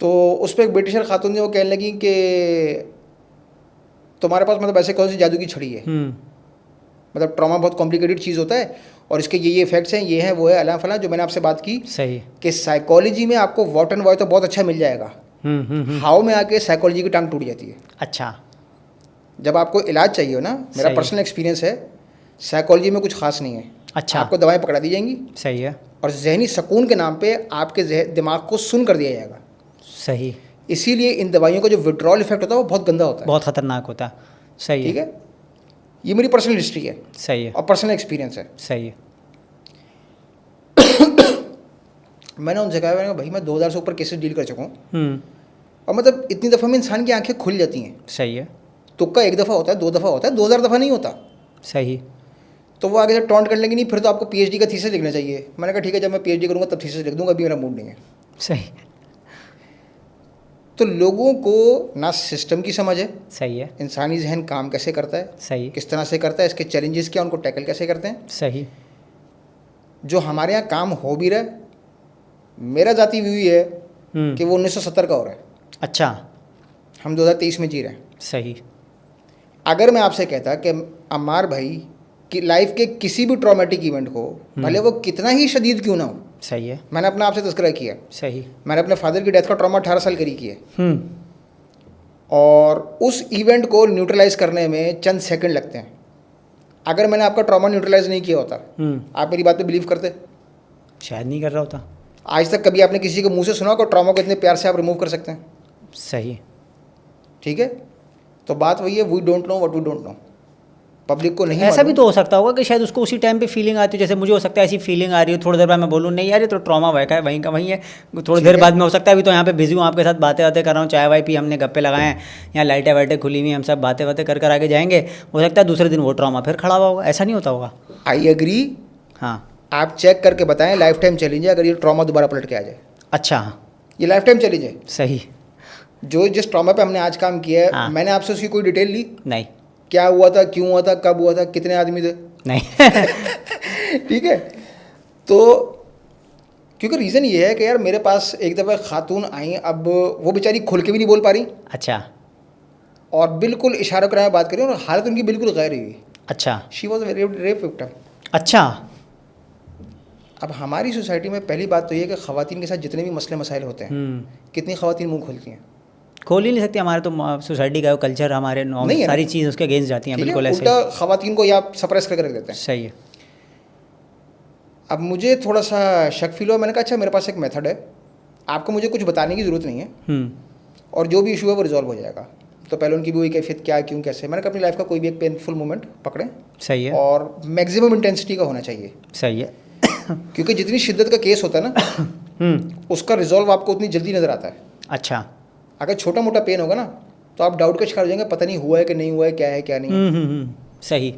तो उस पर एक ब्रिटिशर खातून ने वो कहने लगी कि तुम्हारे पास मतलब ऐसे कौन सी जादू की छड़ी है, मतलब ट्रॉमा बहुत कॉम्प्लिकेटेड चीज़ होता है और इसके ये इफेक्ट्स हैं, ये हैं वो है, अला फला। जो मैंने आपसे बात की सही कि साइकोलॉजी में आपको वॉट एंड वाई तो बहुत अच्छा मिल जाएगा, हाउ में आके साइकोलॉजी की टांग टूट जाती है। अच्छा। जब आपको इलाज चाहिए हो ना, मेरा सही। पर्सनल एक्सपीरियंस है, साइकोलॉजी में कुछ खास नहीं है। अच्छा। आपको दवाएं पकड़ा दी जाएंगी। सही है। और जहनी सुकून के नाम पे आपके दिमाग को सुन कर दिया जाएगा। सही। इसीलिए इन दवाइयों का जो विड्रॉल इफेक्ट होता है वो बहुत गंदा होता है, बहुत ख़तरनाक होता है। सही ठीक है, ये मेरी पर्सनल हिस्ट्री है। सही है। और पर्सनल एक्सपीरियंस है। सही है। मैंने उनसे कहा, मैंने कहा भाई मैं 2000 से ऊपर केसेस डील कर चुका हूँ, और मतलब इतनी दफ़ा में इंसान की आंखें खुल जाती हैं। सही है। तुक्का एक दफ़ा होता है, 2 दफ़ा होता है, 2000 दफ़ा नहीं होता। सही। तो वो आगे से टॉन्ट करने लगी, नहीं फिर तो आपको पीएचडी का थीसिस लिखना चाहिए। मैंने कहा ठीक है, जब मैं पीएचडी करूँगा तब थीसिस लिख दूँगा, अभी मेरा मूड नहीं है। सही। तो लोगों को ना सिस्टम की समझ है, सही है। इंसानी जहन काम कैसे करता है, सही। किस तरह से करता है, इसके चैलेंजेस क्या, उनको टैकल कैसे करते हैं। सही। जो हमारे यहाँ काम हो भी रहा है, मेरा जाती व्यू ये है कि वो 1970 का हो रहा है। अच्छा। हम 2023 में जी रहे हैं। सही। अगर मैं आपसे कहता कि अम्मार भाई कि लाइफ के किसी भी ट्रॉमेटिक इवेंट को, भले वो कितना ही शदीद क्यों ना हो, सही है। मैंने अपने आप से तज़किरा किया, सही। मैंने अपने फादर की डेथ का ट्रॉमा 18 साल करी किया, और उस इवेंट को न्यूट्रलाइज करने में चंद सेकंड लगते हैं। अगर मैंने आपका ट्रॉमा न्यूट्रलाइज नहीं किया होता, आप मेरी बात पे बिलीव करते? शायद नहीं कर रहा होता। आज तक कभी आपने किसी के मुंह से सुना कि ट्रॉमा को इतने प्यार से आप रिमूव कर सकते हैं? सही। ठीक है, तो बात वही है, we don't know what we don't know. Public को नहीं ऐसा भी तो हो सकता होगा कि शायद उसको उसी टाइम पे फीलिंग आती है, जैसे मुझे हो सकता है ऐसी फीलिंग आ रही हो, थोड़ी देर बाद मैं बोलूँ नहीं यार ये तो ट्रॉमा हुआ है, वहीं का वहीं है, थोड़ी देर बाद में हो सकता है अभी तो यहाँ पे बिजी हूँ, आपके साथ बातें बातें कर रहा हूँ, चाय वाय पी, हमने गप्पे लगाए हैं, यहाँ लाइटें वाइटें खुली हुई, हम सब बातें बातें कर आगे जाएंगे, हो सकता है दूसरे दिन वो ट्रॉमा फिर खड़ा हुआ होगा। ऐसा नहीं होता होगा? आई एग्री, हाँ। आप चेक करके बताएं, लाइफ टाइम चैलेंज है अगर ये ट्रॉमा दोबारा पलट के आ जाए। अच्छा, ये लाइफ टाइम चैलेंज है। सही। जो जिस ट्रॉमा पे हमने आज काम किया है, हाँ। मैंने आपसे उसकी कोई डिटेल ली? नहीं। क्या हुआ था, क्यों हुआ था, कब हुआ था, कितने आदमी थे? नहीं। ठीक है। तो क्योंकि रीज़न ये है कि यार मेरे पास एक दफ़ा खातून आई, अब वो बेचारी खुल के भी नहीं बोल पा रही अच्छा। और बिल्कुल इशारों कराए बात कर रही है और हालत उनकी बिल्कुल गैर हुई। अच्छा। She was rape victim. अच्छा। अब हमारी सोसाइटी में पहली बात तो ये है कि ख़वातीन के साथ जितने भी मसले मसाइल होते हैं, कितनी ख़वातीन मुंह खोलती हैं? खोल ही नहीं सकती। हमारे तो सोसाइटी का कल्चर, हमारे नॉर्म, नहीं है सारी ना? चीज़ उसके अगेंस्ट जाती हैं। ठीक है, बिल्कुल ऐसे। उल्टा ख़वातीन को या सप्रेस करके रख देते हैं। सही है। अब मुझे थोड़ा सा शक फील हुआ, मैंने कहा अच्छा मेरे पास एक मेथड है, आपको मुझे कुछ बताने की ज़रूरत नहीं है और जो भी इशू है वो रिजॉल्व हो जाएगा। तो पहले उनकी भी वही कैफियत, क्या, क्यों, कैसे। मैंने कहा अपनी लाइफ का कोई भी एक पेनफुल मोमेंट पकड़ें। सही है। और मैक्सिमम इंटेंसिटी का होना चाहिए। सही है। क्योंकि जितनी शिद्दत का केस होता है ना उसका रिजॉल्व आपको उतनी जल्दी नज़र आता है। अच्छा। अगर छोटा मोटा पेन होगा ना तो आप डाउट का शिकार हो जाएंगे, पता नहीं हुआ है कि नहीं हुआ है, क्या है क्या नहीं है। सही।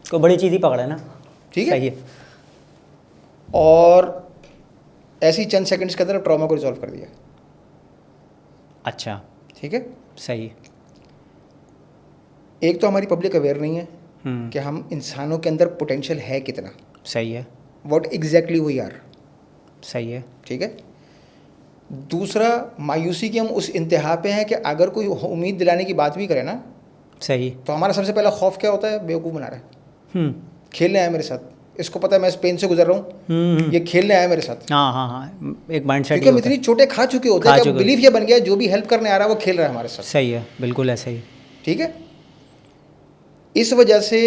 कोई बड़ी चीज़ ही पकड़ा है ना। ठीक है। सही है। और ऐसे ही चंद सेकंड्स के अंदर ट्रॉमा को रिजॉल्व कर दिया। अच्छा। ठीक है। सही। एक तो हमारी पब्लिक अवेयर नहीं है कि हम इंसानों के अंदर पोटेंशियल है कितना। सही है। What exactly we are. सही है। ठीक है। दूसरा, मायूसी की हम उस इंतहा पे हैं कि अगर कोई उम्मीद दिलाने की बात भी करे ना, सही। तो हमारा सबसे पहला खौफ क्या होता है? बेवकूफ़ बना रहा है, खेलने आया मेरे साथ, इसको पता है मैं इस पेन से गुजर रहा हूँ, ये खेलने आया मेरे साथ। हाँ हाँ हाँ, एक माइंड सेट। क्योंकि हम इतनी चोटें खा चुके होते हैं कि बिलीफ ये बन गया जो भी हेल्प करने आ रहा है वो खेल रहा है हमारे साथ। सही है, बिल्कुल ऐसा ही। ठीक है। इस वजह से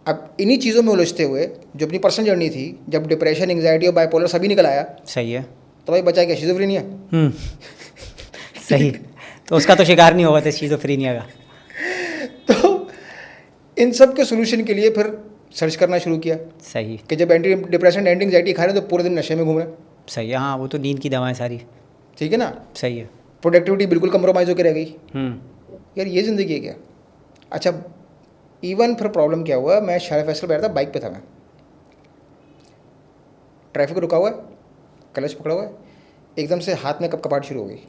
अब इन्हीं चीज़ों में उलझते हुए जो अपनी पर्सनल जर्नी थी, जब डिप्रेशन, एंग्जाइटी और बाइपोलर सभी निकल आया, सही है, तो भाई बचा क्या? शिज़ोफ्रेनिया। सही। तो उसका तो शिकार नहीं होगा था शिज़ोफ्रेनिया का। तो इन सब के सोल्यूशन के लिए फिर सर्च करना शुरू किया। सही। कि जब एंटी डिप्रेशन, एंटी एंग्जाइटी खा रहे हैं तो पूरे दिन नशे में घूम रहे हैं। सही है। हाँ, वो तो नींद की दवाएं सारी। ठीक है ना। सही है। प्रोडक्टिविटी बिल्कुल कंप्रोमाइज़ होकर रह गई। यार ये ज़िंदगी है क्या? अच्छा, इवन फिर प्रॉब्लम क्या हुआ, मैं शाह फैसल बैठा था, बाइक पे था मैं, ट्रैफिक रुका हुआ है, क्लच पकड़ा हुआ है, एकदम से हाथ में कपाट शुरू हो गई।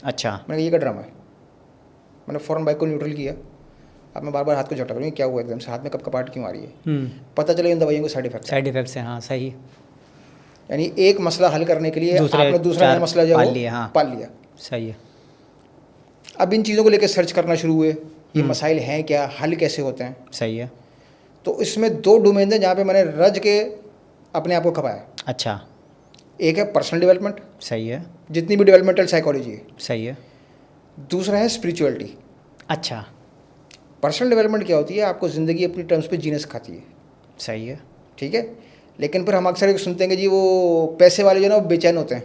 अच्छा। मैंने ये क्या ड्रामा है? मैंने फ़ौरन बाइक को न्यूट्रल किया। अब मैं बार बार हाथ को झटक रही हूँ, क्या हुआ एकदम से हाथ में कपाट क्यों आ रही है? पता चला इन दवाइयों के साइड इफेक्ट्स हैं। हाँ, सही। यानी एक मसला हल करने के लिए आपने दूसरा नया मसला जो पाल लिया। सही है। अब इन चीज़ों को लेकर सर्च करना शुरू हुए, ये मसाइल हैं क्या, हल कैसे होते हैं। सही है। तो इसमें दो डोमेन हैं जहाँ पे मैंने रज के अपने आप को खपाया। अच्छा। एक है पर्सनल डेवलपमेंट, सही है, जितनी भी डेवलपमेंटल साइकोलॉजी है। सही है। दूसरा है स्पिरिचुअलिटी। अच्छा। पर्सनल डेवलपमेंट क्या होती है? आपको ज़िंदगी अपनी टर्म्स पे जीने सिखाती है। सही है। ठीक है। लेकिन फिर हम अक्सर सुनते हैं कि जी वो पैसे वाले जो ना वो बेचैन होते हैं,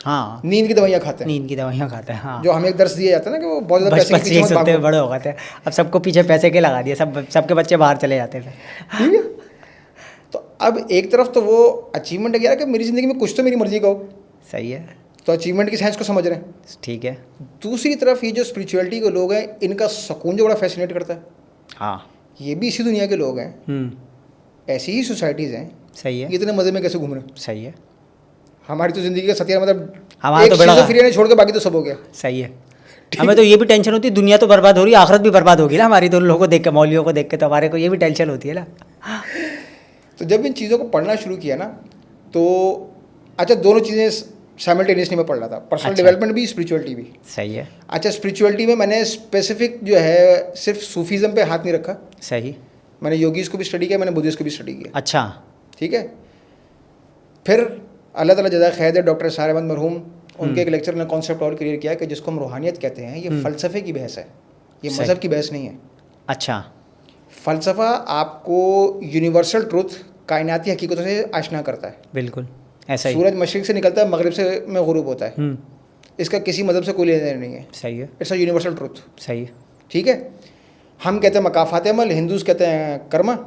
हाँ, नींद की दवाइयाँ खाते हैं। नींद की दवाइयाँ खाते हैं। हाँ, जो हमें एक दर्स दिया जाता है ना कि वो बहुत ज़्यादा पैसे के पीछे मत सुनते भागो। बड़े हो गए थे, अब सबको पीछे पैसे के लगा दिए, सबके बच्चे बाहर चले जाते थे। ठीक है। तो अब एक तरफ तो वो अचीवमेंट है यार कि मेरी ज़िंदगी में कुछ तो मेरी मर्जी का हो। सही है। तो अचीवमेंट की साइंस को समझ रहे हैं। ठीक है। दूसरी तरफ ये जो स्पिरिचुअलिटी के लोग हैं, इनका सुकून जो बड़ा फैसिनेट करता है। हाँ। ये भी इसी दुनिया के लोग हैं, ऐसी ही सोसाइटीज़ हैं। सही है। इतने मज़े में कैसे घूम रहे हैं? सही है। हमारी तो ज़िंदगी का सतिया, मतलब हमारा एक तो बड़ा शिज़ोफ्रेनिया छोड़ के बाकी तो सब हो गया। सही है। हमें तो ये भी टेंशन होती है, दुनिया तो बर्बाद हो रही है, आखिरत भी बर्बाद होगी ना हमारी, तो लोगों को देख के, मौलवियों को देख के, तो हमारे को ये भी टेंशन होती है ना। तो जब इन चीज़ों को पढ़ना शुरू किया ना, तो अच्छा दोनों चीज़ें साइमल्टेनियसली मैं पढ़ रहा था, पर्सनल डेवलपमेंट भी, स्पिरिचुअलिटी भी। सही है। अच्छा, स्पिरिचुअलिटी में मैंने स्पेसिफिक जो है सिर्फ सूफीज़म पे हाथ नहीं रखा। सही। मैंने योगीज़ को भी स्टडी किया, मैंने बुद्धिस्ट को भी स्टडी किया। अच्छा। ठीक है। फिर अल्लाह ताला जज़ा खैर दे, डॉक्टर सार अहमद मरहूम, उनके एक लेक्चर ने कॉन्सेप्ट और क्लियर किया कि जिसको हम रूहानियत कहते हैं, ये फ़लसफ़े की बहस है, ये मज़हब की बहस नहीं है। अच्छा। फ़लसफ़ा आपको यूनिवर्सल ट्रुथ, कायनाती हकीकतों से आशना करता है। बिल्कुल ऐसा ही। सूरज मशरिक़ से निकलता है, मगरिब से में गुरूब होता है, इसका किसी मज़हब से कोई लेना देना नहीं है। सही है। It's a universal truth. सही है। ठीक है। हम कहते हैं मकाफ़ात अमल, हिंदूज़ कहते हैं कर्मा,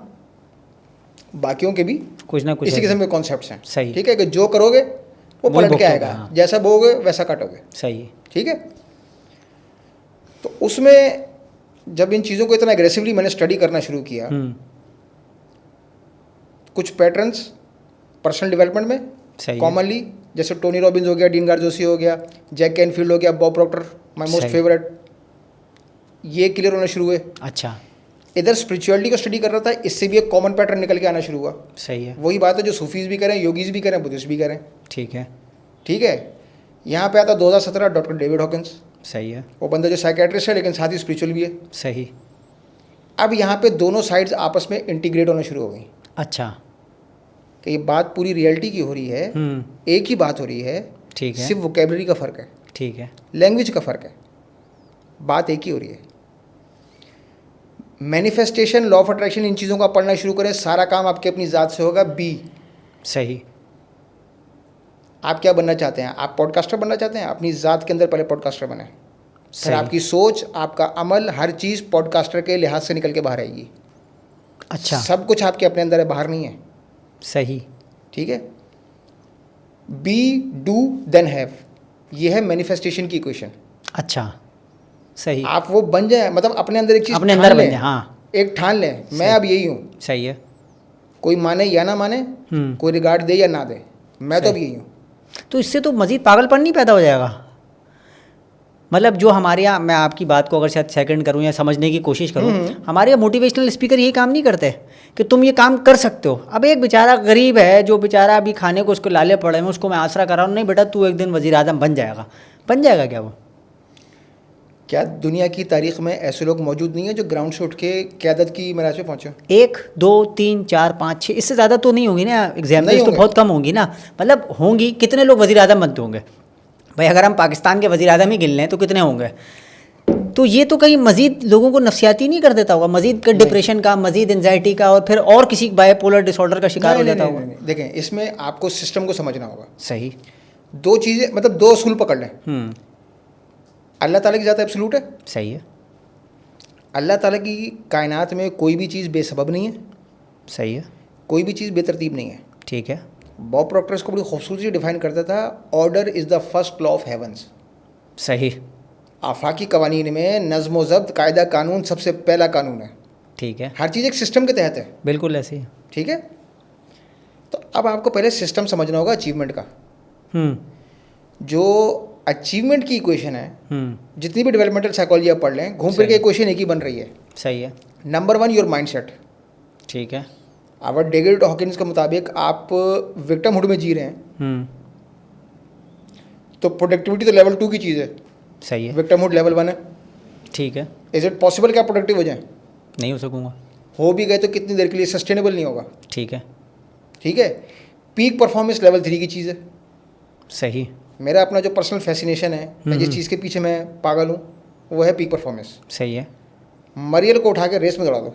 बाकियों के भी कुछ ना कुछ इसी किस्म के कॉन्सेप्ट्स हैं। सही। ठीक है, कि जो करोगे वो पलट के आएगा। हाँ। जैसा बोओगे वैसा काटोगे। सही। ठीक है। तो उसमें जब इन चीज़ों को इतना एग्रेसिवली मैंने स्टडी करना शुरू किया, कुछ पैटर्न्स पर्सनल डेवलपमेंट में सही है। कॉमनली, जैसे टोनी रॉबिन्स हो गया, डीन गार्जोसी हो गया, जैक कैनफील्ड हो गया, बॉब प्रॉक्टर माय मोस्ट सही। फेवरेट, ये क्लियर होना शुरू हुए। अच्छा, इधर स्पिरिचुअलिटी को स्टडी कर रहा था, इससे भी एक कॉमन पैटर्न निकल के आना शुरू हुआ। सही है। वही बात है जो सूफीज भी करें, योगीज भी करें, बुद्धिस्ट भी करें। ठीक है। ठीक है, यहाँ पे आता 2017 डॉक्टर डेविड हॉकिंस। सही है। वो बंदा जो साइकेट्रिस्ट है लेकिन साथ ही स्पिरिचुअल भी है। सही। अब यहाँ पे दोनों साइड्स आपस में इंटीग्रेट होना शुरू हो गई अच्छा। कि ये बात पूरी रियलिटी की हो रही है, एक ही बात हो रही है, ठीक है। सिर्फ वोकेबलरी का फ़र्क है, ठीक है। लैंग्वेज का फ़र्क है, बात एक ही हो रही है। मैनिफेस्टेशन, लॉ ऑफ अट्रैक्शन, इन चीज़ों का पढ़ना शुरू करें, सारा काम आपके अपनी ज़ात से होगा। बी, सही। आप क्या बनना चाहते हैं? आप पॉडकास्टर बनना चाहते हैं? अपनी ज़ात के अंदर पहले पॉडकास्टर बने, फिर सही। आपकी सोच, आपका अमल, हर चीज़ पॉडकास्टर के लिहाज से निकल के बाहर आएगी। अच्छा। सब कुछ आपके अपने अंदर है, बाहर नहीं है। सही। ठीक है। बी, डू, देन हैव, ये है मैनिफेस्टेशन की इक्वेशन। अच्छा। सही। आप वो बन जाए, मतलब अपने अंदर एक चीज़ अपने ठान अंदर बन लें, जाए, हाँ। एक ठान लें, मैं अब यही हूँ। सही है। कोई माने या ना माने, कोई रिगार्ड दे या ना दे, मैं तो अब यही हूँ। तो इससे तो मज़ीद पागलपन नहीं पैदा हो जाएगा? मतलब जो हमारे यहाँ, मैं आपकी बात को अगर शायद सेकंड करूँ या समझने की कोशिश करूँ, हमारे यहाँ मोटिवेशनल स्पीकर यही काम नहीं करते कि तुम ये काम कर सकते हो। अब एक बेचारा गरीब है जो बेचारा अभी खाने को उसको लाले पड़े हैं, उसको मैं आसरा कर रहा हूँ, नहीं बेटा तू एक दिन वज़ीर आज़म बन जाएगा। बन जाएगा क्या वो? क्या दुनिया की तारीख में ऐसे लोग मौजूद नहीं है जो ग्राउंड से उठ के क़यादत की मिराज पे पहुँचे? 1, 2, 3, 4, 5, 6 इससे ज़्यादा तो नहीं होंगी ना एग्जाम्पल्स, तो बहुत कम होंगी ना। मतलब होंगी, कितने लोग वज़ीर आज़म बनते होंगे भाई? अगर हम पाकिस्तान के वज़ीर आज़म ही गिन लें तो कितने होंगे? तो ये तो कहीं मज़ीद लोगों को नफसियाती नहीं कर देता होगा, मज़ीद डिप्रेशन का, मज़ीद एंजाइटी का, और फिर और किसी बाइपोलर डिसऑर्डर का शिकार हो जाता होगा? देखें, इसमें आपको सिस्टम को समझना होगा। सही। दो चीज़ें, मतलब दो असूल पकड़ लें। अल्लाह ताला की ज़ात एब्सोल्यूट है। सही है। अल्लाह ताला की कायनात में कोई भी चीज़ बेसबब नहीं है। सही है। कोई भी चीज़ बेतरतीब नहीं है। ठीक है। बॉब प्रॉक्टर इसको बड़ी खूबसूरती से डिफाइन करता था, order is the first law of heavens. सही। आफाकी कवानीन में नज़्म व ज़ब्त, कायदा कानून सबसे पहला कानून है। ठीक है। हर चीज़ एक सिस्टम के तहत है। बिल्कुल ऐसे ही। ठीक है। तो अब आपको पहले सिस्टम समझना होगा अचीवमेंट का। जो अचीवमेंट की इक्वेशन है, जितनी भी डेवलपमेंटल साइकोलॉजी आप पढ़ लें, घूम फिर के इक्वेशन एक ही बन रही है। सही है। Number 1, your mindset. ठीक है। अब डेविड हॉकिंस के मुताबिक आप विक्टिमहुड में जी रहे हैं, तो प्रोडक्टिविटी तो लेवल 2 की चीज़ है। सही है। विक्टिमहुड लेवल 1 है। ठीक है। इज इट पॉसिबल कि आप प्रोडक्टिव हो जाएं? नहीं हो सकूँगा। हो भी गए तो कितनी देर के लिए? सस्टेनेबल नहीं होगा। ठीक है। ठीक है। पीक परफॉर्मेंस लेवल 3 की चीज़ है। सही। मेरा अपना जो पर्सनल फैसिनेशन है, मैं जिस चीज़ के पीछे मैं पागल हूँ, वो है पीक परफॉर्मेंस। सही है। मरियल को उठा के रेस में दौड़ा दो।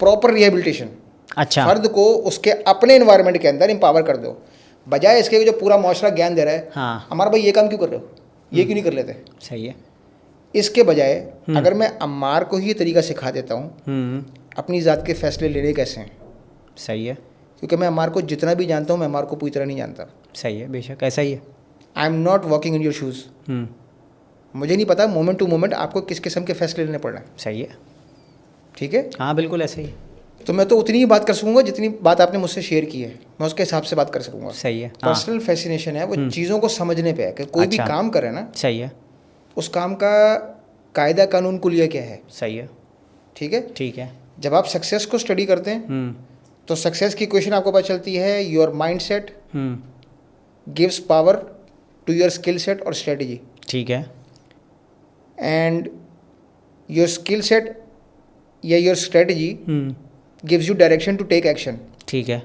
Proper rehabilitation. अच्छा। फर्द को उसके अपने एनवायरनमेंट के अंदर एम्पावर कर दो, बजाय इसके जो पूरा माशरा ज्ञान दे रहा है, हाँ। हमारा भाई ये काम क्यों कर रहे हो, ये क्यों नहीं कर लेते। सही है। इसके बजाय अगर मैं अम्मार को ही ये तरीका सिखा देता हूँ अपनी ज़ात के फैसले लेने कैसे हैं। सही है। क्योंकि मैं अम्मार को जितना भी जानता हूँ, मैं अम्मार को पूरी तरह नहीं जानता। सही है। बेशक ऐसा ही है। आई am not walking in your shoes. मुझे नहीं पता मोमेंट टू मोमेंट आपको किस किस्म के फैसले लेने पड़ रहे हैं। सही है। ठीक है। हाँ बिल्कुल ऐसा ही। तो मैं तो उतनी ही बात कर सकूँगा जितनी बात आपने मुझसे शेयर की है, मैं उसके हिसाब से बात कर सकूँगा। सही है। पर्सनल फैसिनेशन है वो चीज़ों को समझने पे है कि कोई भी काम करे ना, सही है, उस काम का कायदा कानून कुलिया क्या है। सही है। ठीक है। ठीक है। जब आप सक्सेस को स्टडी करते हैं तो सक्सेस की इक्वेशन आपको पता चलती है, your mind set gives power to your skill set और स्ट्रेटजी। ठीक है। एंड योर स्किल सेट या your strategy gives you direction to take action. ठीक है।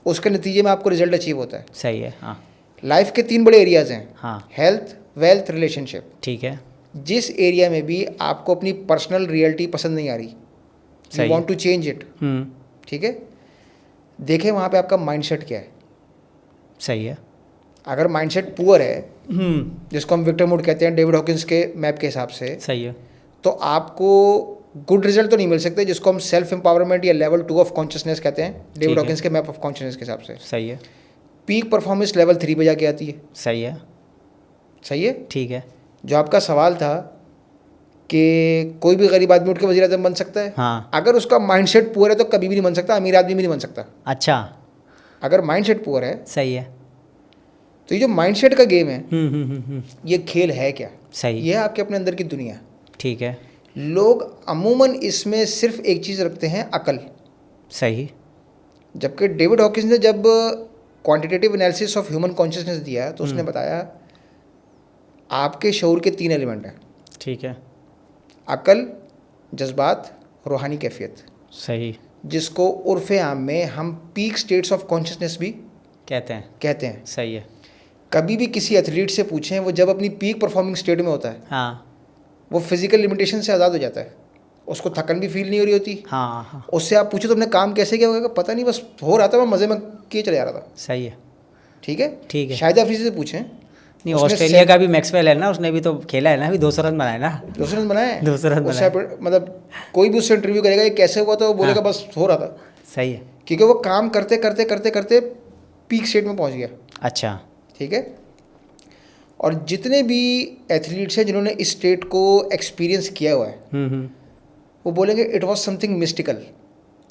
उसके नतीजे में आपको रिजल्ट अचीव होता है। सही है। हाँ। लाइफ के 3 बड़े एरियाज हैं। हाँ। Health, wealth, relationship. ठीक है। जिस एरिया में भी आपको अपनी पर्सनल रियलिटी पसंद नहीं आ रही, you want to change it, ठीक है, देखें वहाँ पे आपका माइंडसेट क्या है। सही है। अगर माइंडसेट पुअर है, जिसको हम विक्टर मूड कहते हैं डेविड हॉकिंस के मैप के हिसाब से, सही है, तो आपको गुड रिजल्ट तो नहीं मिल सकते, जिसको हम सेल्फ एम्पावरमेंट या लेवल 2 ऑफ कॉन्शियसनेस कहते हैं डेविड हॉकिंस के मैप ऑफ कॉन्शियसनेस के हिसाब से। सही है। पीक परफॉर्मेंस लेवल 3 पे जाके आती है। सही है। सही है। ठीक है। जो आपका सवाल था कि कोई भी गरीब आदमी उठ के वज़ीर आज़म बन सकता है। हाँ। अगर उसका माइंडसेट पुअर है तो कभी भी नहीं बन सकता, अमीर आदमी भी नहीं बन सकता। अच्छा। अगर माइंडसेट पुअर है सही है। तो ये जो माइंडसेट का गेम है, हम्म। ये खेल है क्या? सही। ये है आपके अपने अंदर की दुनिया। ठीक है। लोग अमूमन इसमें सिर्फ एक चीज़ रखते हैं, अकल। सही। जबकि डेविड हॉकिंस ने जब quantitative analysis of human consciousness दिया तो उसने बताया आपके शऊर के 3 एलिमेंट हैं। ठीक है। अकल, जज्बात, रूहानी कैफियत, सही। जिसको उर्फ आम में हम पीक स्टेट्स ऑफ कॉन्शियसनेस भी कहते हैं। सही है। कभी भी किसी एथलीट से पूछें, वो जब अपनी पीक परफॉर्मिंग स्टेट में होता है, हाँ वो फिजिकल लिमिटेशन से आज़ाद हो जाता है, उसको थकन भी फील नहीं हो रही होती। हाँ। उससे आप पूछो तुमने काम कैसे किया, होगा पता नहीं, बस हो रहा था, मैं मज़े में किए चले जा रहा था। सही है। ठीक है। ठीक है। शाहिद अफरीदी से पूछें, नहीं, उसने ऑस्ट्रेलिया का भी मैक्सवेल है ना, उसने भी तो खेला है ना, अभी 200 रन बनाए ना। 200 रन बनाए। 200 रन उससे मतलब कोई भी उससे इंटरव्यू करेगा ये कैसे हुआ, तो वो बोलेगा बस हो रहा था। सही है। क्योंकि वो काम करते करते करते करते पीक स्टेट में पहुंच गया। अच्छा। ठीक है। और जितने भी एथलीट्स हैं जिन्होंने इस स्टेट को एक्सपीरियंस किया हुआ है, वो बोलेंगे इट वाज समथिंग मिस्टिकल।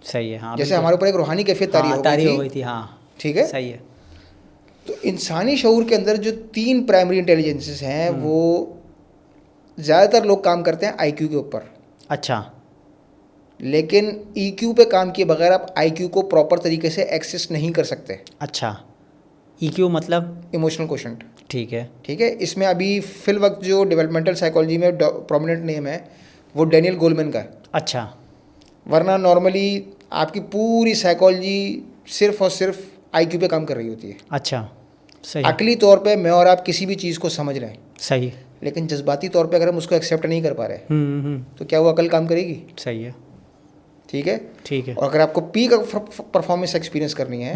सही है। हाँ, जैसे हमारे ऊपर एक रूहानी कैफियत तारी हो गई थी। हाँ। ठीक है। सही है। तो इंसानी शऊर के अंदर जो 3 प्राइमरी इंटेलिजेंसेस हैं, वो ज़्यादातर लोग काम करते हैं आईक्यू के ऊपर। अच्छा। लेकिन ईक्यू पे काम किए बगैर आप आईक्यू को प्रॉपर तरीके से एक्सेस नहीं कर सकते। अच्छा। ईक्यू मतलब? Emotional quotient. ठीक है। ठीक है। इसमें अभी फिल वक्त जो डेवलपमेंटल साइकोलॉजी में प्रोमिनेंट नेम है वो डैनियल गोलमैन का है। अच्छा। वरना नॉर्मली आपकी पूरी साइकोलॉजी सिर्फ और सिर्फ आईक्यू पे काम कर रही होती है। अच्छा। सही। अकली तौर पे मैं और आप किसी भी चीज़ को समझ रहे हैं, सही। लेकिन जज्बाती तौर पे अगर हम उसको एक्सेप्ट नहीं कर पा रहे तो क्या वो अकल काम करेगी? सही है। ठीक है। ठीक है। और अगर आपको पीक परफॉर्मेंस एक्सपीरियंस करनी है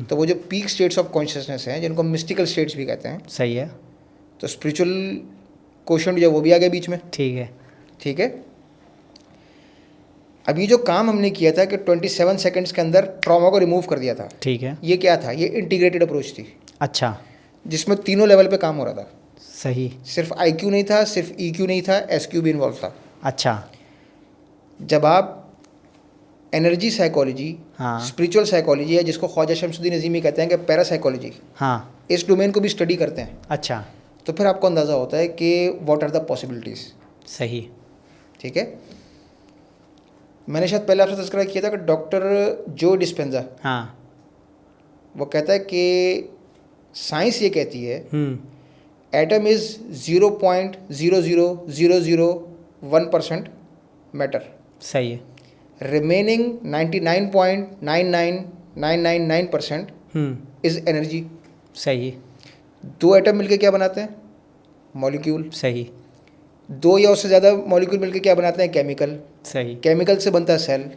तो वो जो पीक स्टेट्स ऑफ कॉन्शियसनेस हैं, जिनको मिस्टिकल स्टेट्स भी कहते हैं, सही है। तो स्पिरिचुअल क्वेश्चन जो वो भी आ गया बीच में। ठीक है। ठीक है। अभी जो काम हमने किया था कि 27 सेकंड्स के अंदर ट्रॉमा को रिमूव कर दिया था। ठीक है। ये क्या था? ये इंटीग्रेटेड अप्रोच थी। अच्छा। जिसमें तीनों लेवल पे काम हो रहा था। सही। सिर्फ आईक्यू नहीं था, सिर्फ ईक्यू नहीं था, एसक्यू भी इन्वॉल्व था। अच्छा। जब आप एनर्जी साइकोलॉजी, हाँ। स्पिरिचुअल साइकोलॉजी है, जिसको ख्वाजा शमसुद्दीन अज़ीमी कहते हैं कि पैरा साइकोलॉजी, हाँ। इस डोमेन को भी स्टडी करते हैं, अच्छा। तो फिर आपको अंदाज़ा होता है कि व्हाट आर द पॉसिबिलिटीज़। सही। ठीक है। मैंने शायद पहले आपसे तज़किरा किया था कि डॉक्टर जो डिस्पेंजा, हाँ। वो कहता है कि साइंस ये कहती है एटम इज़ 0.00001% मैटर, सही है। Remaining 99.99999% is energy. सही। 2 एटम मिलके क्या बनाते हैं? मॉलिक्यूल। सही। 2 या उससे ज़्यादा मॉलिक्यूल मिलके क्या बनाते हैं? केमिकल। सही। केमिकल से बनता है सेल।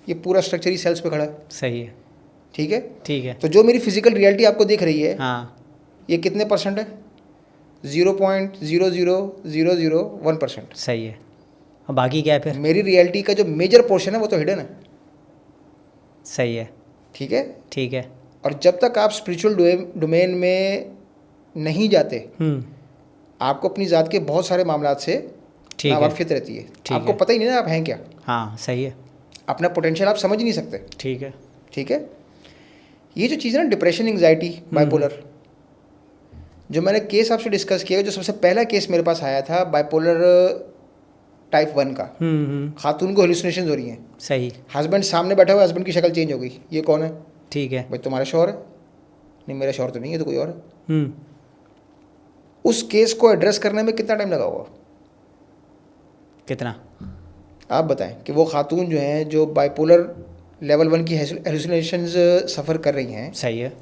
ये पूरा स्ट्रक्चर ही सेल्स पे खड़ा है। सही है। ठीक है। ठीक है। तो जो मेरी फिजिकल रियलिटी आपको दिख रही है, हाँ। ये कितने परसेंट है? 0.00001%। सही है। और बाकी क्या है फिर? मेरी रियलिटी का जो मेजर पोर्शन है वो तो हिडन है। सही है। ठीक है। ठीक है। और जब तक आप स्पिरिचुअल डोमेन में नहीं जाते, आपको अपनी ज़ात के बहुत सारे मामलात से ठीक है। नावाकिफ़ियत रहती है। ठीक आपको है। पता ही नहीं ना आप हैं क्या। हाँ। सही है। अपना पोटेंशियल आप समझ ही नहीं सकते। ठीक है। ठीक है। ये जो चीज़ है ना, डिप्रेशन, एंग्जाइटी, बाइपोलर, जो मैंने केस आपसे डिस्कस किया, जो सबसे पहला केस मेरे पास आया था बाइपोलर टाइप 1 का, खातून को हेलुसिनेशन हो रही हैं। सही। हस्बैंड सामने बैठा हुआ, हस्बैंड की शक्ल चेंज हो गई, ये कौन है? ठीक है। भाई तुम्हारा शौहर है? नहीं, मेरा शौहर तो नहीं है, तो कोई और है। उस केस को एड्रेस करने में कितना टाइम लगा होगा? कितना? आप बताएं कि वो खातून जो हैं, जो बाइपोलर लेवल 1 की हेलुसिनेशंस सफ़र कर रही हैं, सही है।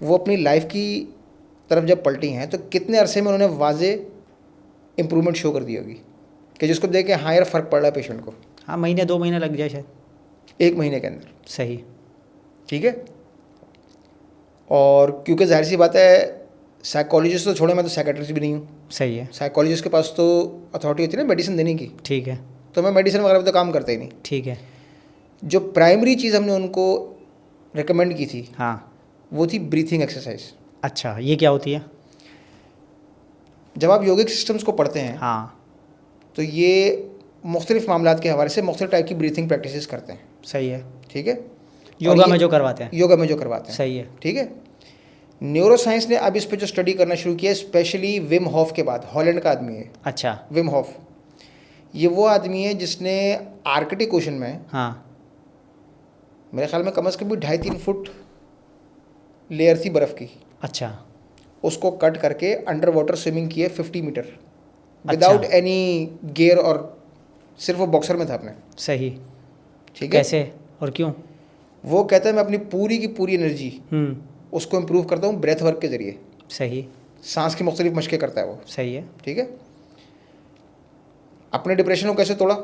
वो अपनी लाइफ की तरफ जब पलटी हैं तो कितने अरसे में उन्होंने वाजे इम्प्रूवमेंट शो कर दी होगी कि जिसको देख के हाँ यार फ़र्क पड़ रहा है पेशेंट को। हाँ, महीने 2 महीने लग जाए शायद। 1 महीने के अंदर। सही। ठीक है। और क्योंकि जाहिर सी बात है, साइकोलॉजिस्ट तो छोड़े, मैं तो साइकेट्रिस्ट भी नहीं हूँ। सही है। साइकोलॉजिस्ट के पास तो अथॉरिटी होती है ना मेडिसिन देने की, ठीक है। तो मैं मेडिसिन वगैरह पे तो काम करता ही नहीं। ठीक है। जो प्राइमरी चीज़ हमने उनको रिकमेंड की थी, हाँ। वो थी ब्रीथिंग एक्सरसाइज। अच्छा, ये क्या होती है? जब आप योगिक सिस्टम्स को पढ़ते हैं हाँ। तो ये मुख्तलिफ मामलात के हवाले से मुख्तलिफ टाइप की ब्रीथिंग प्रैक्टिसेस करते हैं। सही है। ठीक है, योगा में जो करवाते हैं। योगा में जो करवाते हैं। सही है। ठीक है, न्यूरो साइंस ने अब इस पे जो स्टडी करना शुरू किया है, स्पेशली विम हॉफ के बाद, हॉलैंड का आदमी है अच्छा। Wim Hof. ये वो आदमी है जिसने आर्कटिक ओशन में, हाँ। मेरे ख्याल में कम से कम भी 2.5-3 फुट लेयर थी बर्फ़ की, अच्छा। उसको कट करके अंडर वाटर स्विमिंग की है 50 मीटर विदाउट एनी गियर, और सिर्फ वो बॉक्सर में था अपने। सही। ठीक है, कैसे और क्यों? वो कहता है मैं अपनी पूरी की पूरी एनर्जी उसको इम्प्रूव करता हूँ ब्रेथ वर्क के ज़रिए। सही। सांस की मुख्तलिफ मशक़ें करता है वो। सही है। ठीक है, अपने डिप्रेशन को कैसे तोड़ा?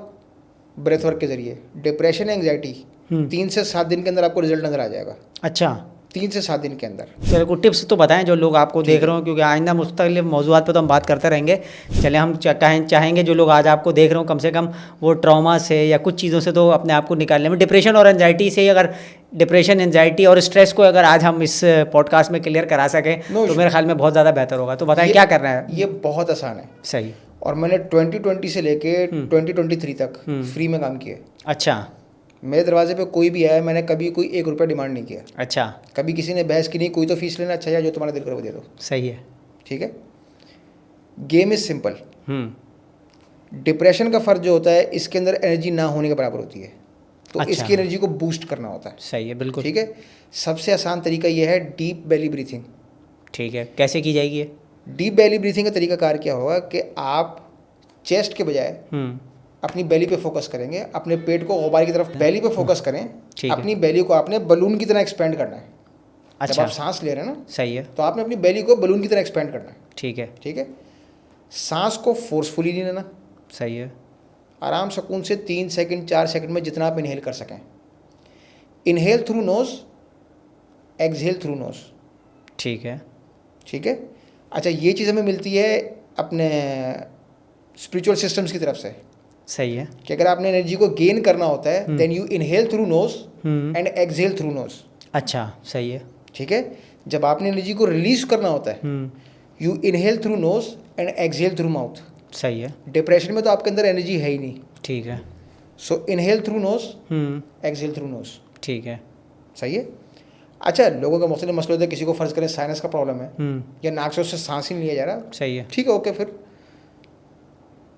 ब्रेथ वर्क के ज़रिए। डिप्रेशन, एंग्जाइटी 3 से 7 दिन के अंदर आपको रिजल्ट नज़र आ जाएगा। अच्छा। 3 से 7 दिन के अंदर। चलो कुछ टिप्स तो बताएं जो लोग आपको देख रहे हो, क्योंकि आइंदा मुख्तलिफ मौज़ूआत पे तो हम बात करते रहेंगे। चले हम चाहेंगे जो लोग आज आपको देख रहे हो कम से कम वो ट्रॉमा से या कुछ चीज़ों से तो अपने आप को निकालने में, डिप्रेशन और एंजाइटी से, अगर डिप्रेशन, एंजाइटी और स्ट्रेस को अगर आज हम इस पॉडकास्ट में क्लियर करा सकें तो मेरे ख्याल में बहुत ज़्यादा बेहतर होगा। तो बताएं क्या करना है। ये बहुत आसान है। सही। और मैंने 2020 से लेके 2023 तक फ्री में काम किया। अच्छा। मेरे दरवाजे पे कोई भी आया, मैंने कभी कोई 1 रुपया डिमांड नहीं किया। अच्छा। कभी किसी ने बहस की नहीं, कोई तो फीस लेना, अच्छा यार जो तुम्हारा दिल करे वो दे दो। सही है। ठीक है, गेम इज सिंपल। डिप्रेशन का फ़र्ज जो होता है, इसके अंदर एनर्जी ना होने के बराबर होती है, तो अच्छा। इसकी एनर्जी को बूस्ट करना होता है। सही है, बिल्कुल। ठीक है, सबसे आसान तरीका यह है डीप बेली ब्रीथिंग। ठीक है, कैसे की जाएगी ये? डीप बेली ब्रीथिंग का तरीका कार क्या होगा कि आप चेस्ट के बजाय अपनी बेली पे फोकस करेंगे, अपने पेट को गुब्बारे की तरफ बेली पे फोकस करें। अपनी बेली को आपने बलून की तरह एक्सपेंड करना है। अच्छा। जब आप सांस ले रहे हैं ना, सही है, तो आपने अपनी बेली को बलून की तरह एक्सपेंड करना है। ठीक है। ठीक है, सांस को फोर्सफुली नहीं लेना, सही है, आराम सुकून से 3 सेकंड 4 सेकंड में जितना आप इनहेल कर सकें। Inhale through nose, exhale through nose. ठीक है। ठीक है, अच्छा ये चीज़ हमें मिलती है अपने स्पिरिचुअल सिस्टम्स की तरफ से सही है, कि अगर आपने एनर्जी को गेन करना होता है then you inhale through nose and exhale through nose. अच्छा, सही है। ठीक है, जब आपने एनर्जी को रिलीज करना होता है you inhale through nose and exhale through mouth. सही है। डिप्रेशन में तो आपके अंदर एनर्जी है ही नहीं, ठीक है। So inhale through nose, exhale through nose. ठीक है। सही है। अच्छा, लोगों का मुख्तलिफ मसले होते हैं, किसी को फ़र्ज़ करें साइनस का प्रॉब्लम है या नाक से उससे सांस ही नहीं लिया जा रहा। सही है, ठीक है, ओके, फिर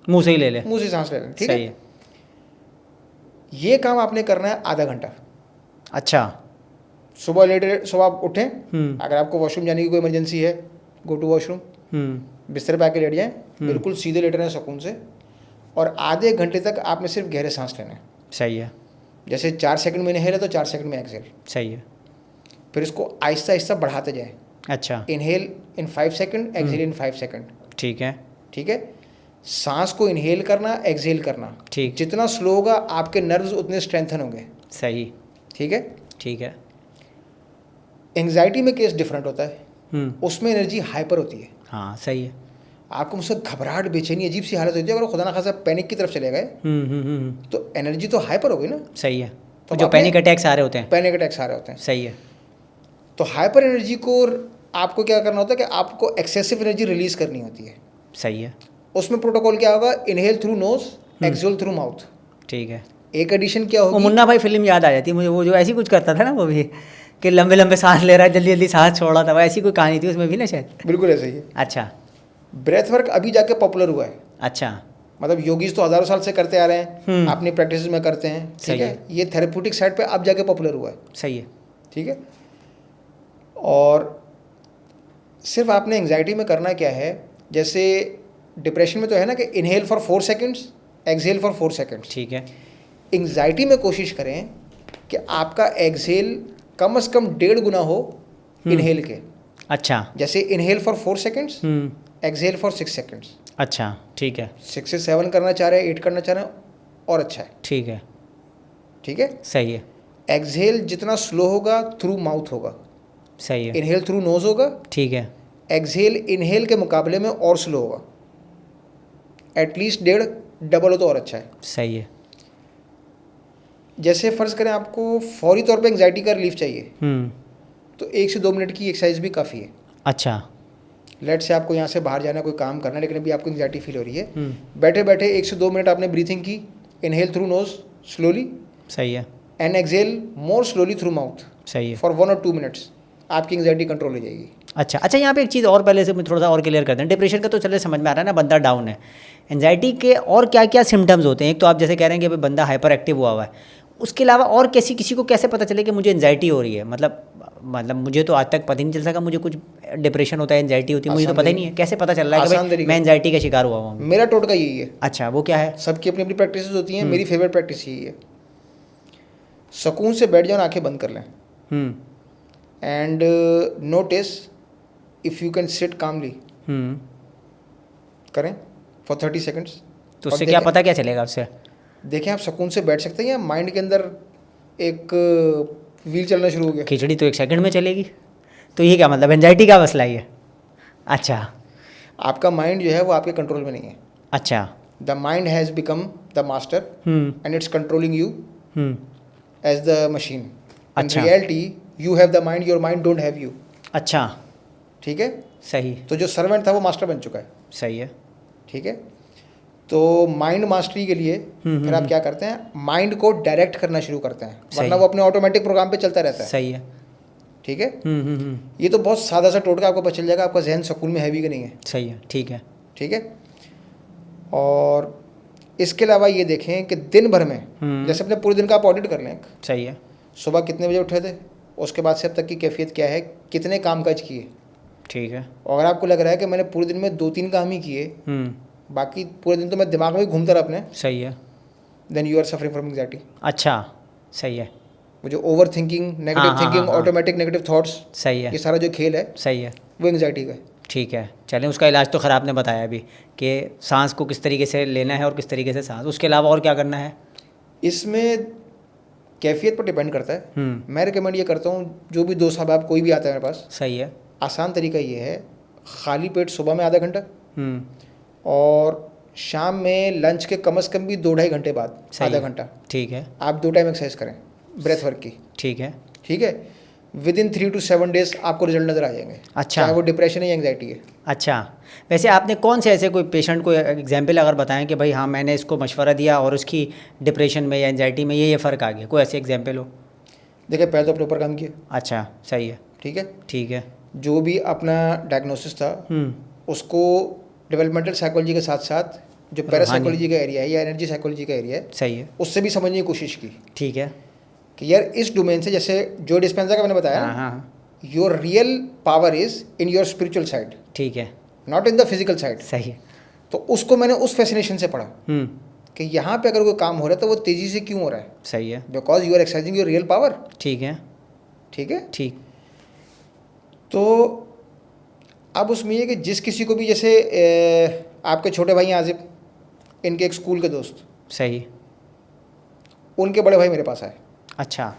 मुंह से ही ले ले, मुंह से सांस ले लें। ठीक सही है, ये काम आपने करना है आधा घंटा। अच्छा। सुबह आप उठें, अगर आपको वॉशरूम जाने की कोई इमरजेंसी है, गो टू वॉशरूम, बिस्तर पे आके लेट जाएं, बिल्कुल सीधे लेट रहे हैं सुकून से, और आधे घंटे तक आपने सिर्फ गहरे सांस लेना है। सही है। जैसे 4 सेकंड में इनहेल है तो 4 सेकंड में एक्सहेल। सही है। फिर इसको आहिस्ता आहिस्ता बढ़ाते जाएं। अच्छा। इनहेल इन 5 सेकंड, एक्सहेल इन 5 सेकंड। ठीक है। ठीक है, सांस को इनहेल करना, एक्सहेल करना। ठीक। जितना स्लो होगा आपके नर्व्स उतने स्ट्रेंथन होंगे। सही। ठीक है। ठीक है। एंग्जाइटी में केस डिफरेंट होता है, उसमें एनर्जी हाइपर होती है। हाँ, सही है। आपको मुझसे घबराहट, बेचैनी, अजीब सी हालत होती है। अगर खुदा ना खासा पैनिक की तरफ चले गए तो एनर्जी तो हाइपर हो गई ना। सही है, तो जो पैनिक अटैक्स आ रहे होते हैं। पैनिक अटैक्स आ रहे होते हैं। सही है। तो हाइपर एनर्जी को आपको क्या करना होता है कि आपको एक्सेसिव एनर्जी रिलीज करनी होती है। सही है। उसमें प्रोटोकॉल क्या होगा? Inhale through nose, exhale through mouth. ठीक है। एक एडिशन क्या वो होगी? मुन्ना भाई फिल्म याद आ जाती है मुझे, वो जो ऐसी कुछ करता था ना, वो भी कि लंबे लंबे सांस ले रहा है, जल्दी जल्दी सांस छोड़ रहा था, वो ऐसी कोई कहानी थी उसमें भी ना शायद। बिल्कुल ऐसा ही है। अच्छा। ब्रेथ वर्क अभी जाके पॉपुलर हुआ है। अच्छा। मतलब योगीज तो हज़ारों साल से करते आ रहे हैं, अपनी प्रैक्टिस में करते हैं। ठीक सही है, ये थेरेप्यूटिक साइड पे अब जाके पॉपुलर हुआ है। सही है। ठीक है, और सिर्फ आपने एंग्जाइटी में करना क्या है, जैसे डिप्रेशन में तो है ना कि inhale for 4 seconds, exhale for 4 seconds. ठीक है। एंग्जाइटी में कोशिश करें कि आपका एक्सहेल कम से कम 1.5 गुना हो इनहेल के। अच्छा। जैसे inhale for 4 seconds, exhale for 6 seconds. अच्छा, ठीक है। 6 से 7 करना चाह रहे हैं, 8 करना चाह रहे हैं, और अच्छा है। ठीक है। ठीक है, सही है। एक्सहेल जितना स्लो होगा थ्रू माउथ होगा, सही है। इनहेल थ्रू नोज होगा। ठीक है। एक्सहेल इनहेल के मुकाबले में और स्लो होगा, एटलीस्ट 1.5 डबल हो तो और अच्छा है। सही है। जैसे फ़र्ज़ करें आपको फौरी तौर पे एंग्जाइटी का रिलीफ चाहिए, तो 1 से 2 मिनट की एक्सरसाइज भी काफ़ी है। अच्छा। लेट से आपको यहाँ से बाहर जाना है, कोई काम करना है, लेकिन अभी आपको एंग्जाइटी फील हो रही है, बैठे बैठे 1 से 2 मिनट आपने ब्रीथिंग की, इनहेल थ्रू नोज स्लोली सही है, and exhale more slowly through mouth सही है। फॉर 1 और 2 मिनट्स, आपकी एंग्जाइटी कंट्रोल हो जाएगी। अच्छा, यहाँ पे एक चीज़ और पहले से मुझे थोड़ा सा और क्लियर कर दें। डिप्रेशन का तो चले समझ में आ रहा है ना, बंदा डाउन है। एंजाइटी के और क्या क्या सिम्टम्स होते हैं? एक तो आप जैसे कह रहे हैं कि भाई बंदा हाइपर एक्टिव हुआ है, उसके अलावा और किसी को कैसे पता चले कि मुझे एंजाइटी हो रही है? मतलब मुझे तो आज तक पता ही नहीं चल सका मुझे कुछ डिप्रेशन होता है, एंजाइटी होती है, मुझे तो पता ही नहीं है। कैसे पता चल रहा है कि भाई मैं एंजाइटी का शिकार हुआ हूँ? मेरा टोटका यही है। अच्छा, वो क्या है? सबकी अपनी अपनी प्रैक्टिस होती हैं, मेरी फेवरेट प्रैक्टिस यही है, सुकून से बैठ जाओ, आंखें बंद कर लें, and notice if you can sit calmly, करें फॉर 30 सेकेंड्स। तो उससे क्या पता क्या चलेगा उससे? देखें आप सुकून से बैठ सकते हैं या माइंड के अंदर एक व्हील चलना शुरू हो गया? खिचड़ी तो 1 सेकंड में चलेगी। तो ये क्या मतलब एंजाइटी का मसला ही है? अच्छा, आपका माइंड जो है वो आपके कंट्रोल में नहीं है। अच्छा, the mind has become the master and it's controlling you as the machine. In reality you have the mind, your mind don't have you. अच्छा, ठीक है, सही। तो जो सर्वेंट था वो मास्टर बन चुका है। सही है, ठीक है। तो माइंड मास्टरी के लिए फिर आप क्या करते हैं, माइंड को डायरेक्ट करना शुरू करते हैं, वरना वो अपने ऑटोमेटिक प्रोग्राम पे चलता रहता है। सही है, ठीक है। ये तो बहुत सादा सा टोटका, आपको पता चल जाएगा आपका जहन सुकून में है भी कि नहीं है। सही है, ठीक है, ठीक है। और इसके अलावा ये देखें कि दिन भर में जैसे अपने पूरे दिन का आप ऑडिट कर लें। सही है। सुबह कितने बजे उठे थे, उसके बाद से अब तक की कैफियत क्या है, कितने काम काज किए। ठीक है। और अगर आपको लग रहा है कि मैंने पूरे दिन में 2-3 काम ही किए, बाकी पूरे दिन तो मैं दिमाग में ही घूमता रहा अपने, सही है, then you are suffering from anxiety. अच्छा, सही है। वो जो over thinking, negative thinking, automatic negative thoughts, सही है, ये सारा जो खेल है, सही है, वो एंग्जाइटी का है। ठीक है। चलें, उसका इलाज तो खैर आपने बताया अभी कि सांस को किस तरीके से लेना है और किस तरीके से सांस, उसके अलावा और क्या करना है? इसमें कैफियत पर डिपेंड करता है। मैं रिकमेंड ये करता हूँ, जो भी दोस्त साहब कोई भी आता है मेरे पास, सही है, आसान तरीका ये है, खाली पेट सुबह में आधा घंटा और शाम में लंच के कम से कम भी 2-2.5 घंटे बाद आधा घंटा, ठीक है, आप 2 टाइम एक्सरसाइज करें ब्रेथ वर्क की। ठीक है, ठीक है। विदिन 3 to 7 डेज आपको रिजल्ट नज़र आ जाएंगे। अच्छा, चाहे वो डिप्रेशन है या एंग्जाइटी है। अच्छा, वैसे आपने कौन से ऐसे कोई पेशेंट को एग्जाम्पल अगर बताएं कि भाई हाँ मैंने इसको मशवरा दिया और उसकी डिप्रेशन में या एंग्जाइटी में ये फ़र्क आ गया, कोई ऐसे एग्जाम्पल हो? देखिए, पहले तो अपने ऊपर काम किया। अच्छा, सही है, ठीक है। ठीक है, जो भी अपना डायग्नोसिस था उसको डेवलपमेंटल साइकोलॉजी के साथ साथ जो पैरासाइकोलॉजी का एरिया है या एनर्जी साइकोलॉजी का एरिया है, सही है, उससे भी समझने की कोशिश की। ठीक है, कि यार इस डोमेन से, जैसे जो डिस्पेंसर का मैंने बताया ना, your real power is in your spiritual side, ठीक है, not in the physical side. सही है। तो उसको मैंने उस फैसिनेशन से पढ़ा कि यहाँ पे अगर कोई काम हो रहा है तो वो तेज़ी से क्यों हो रहा है। सही है, because you are exercising your real power. ठीक है, ठीक है, ठीक। तो अब उसमें ये कि जिस किसी को भी, जैसे आपके छोटे भाई आजिब, इनके एक स्कूल के दोस्त, सही, उनके बड़े भाई मेरे पास आए। अच्छा,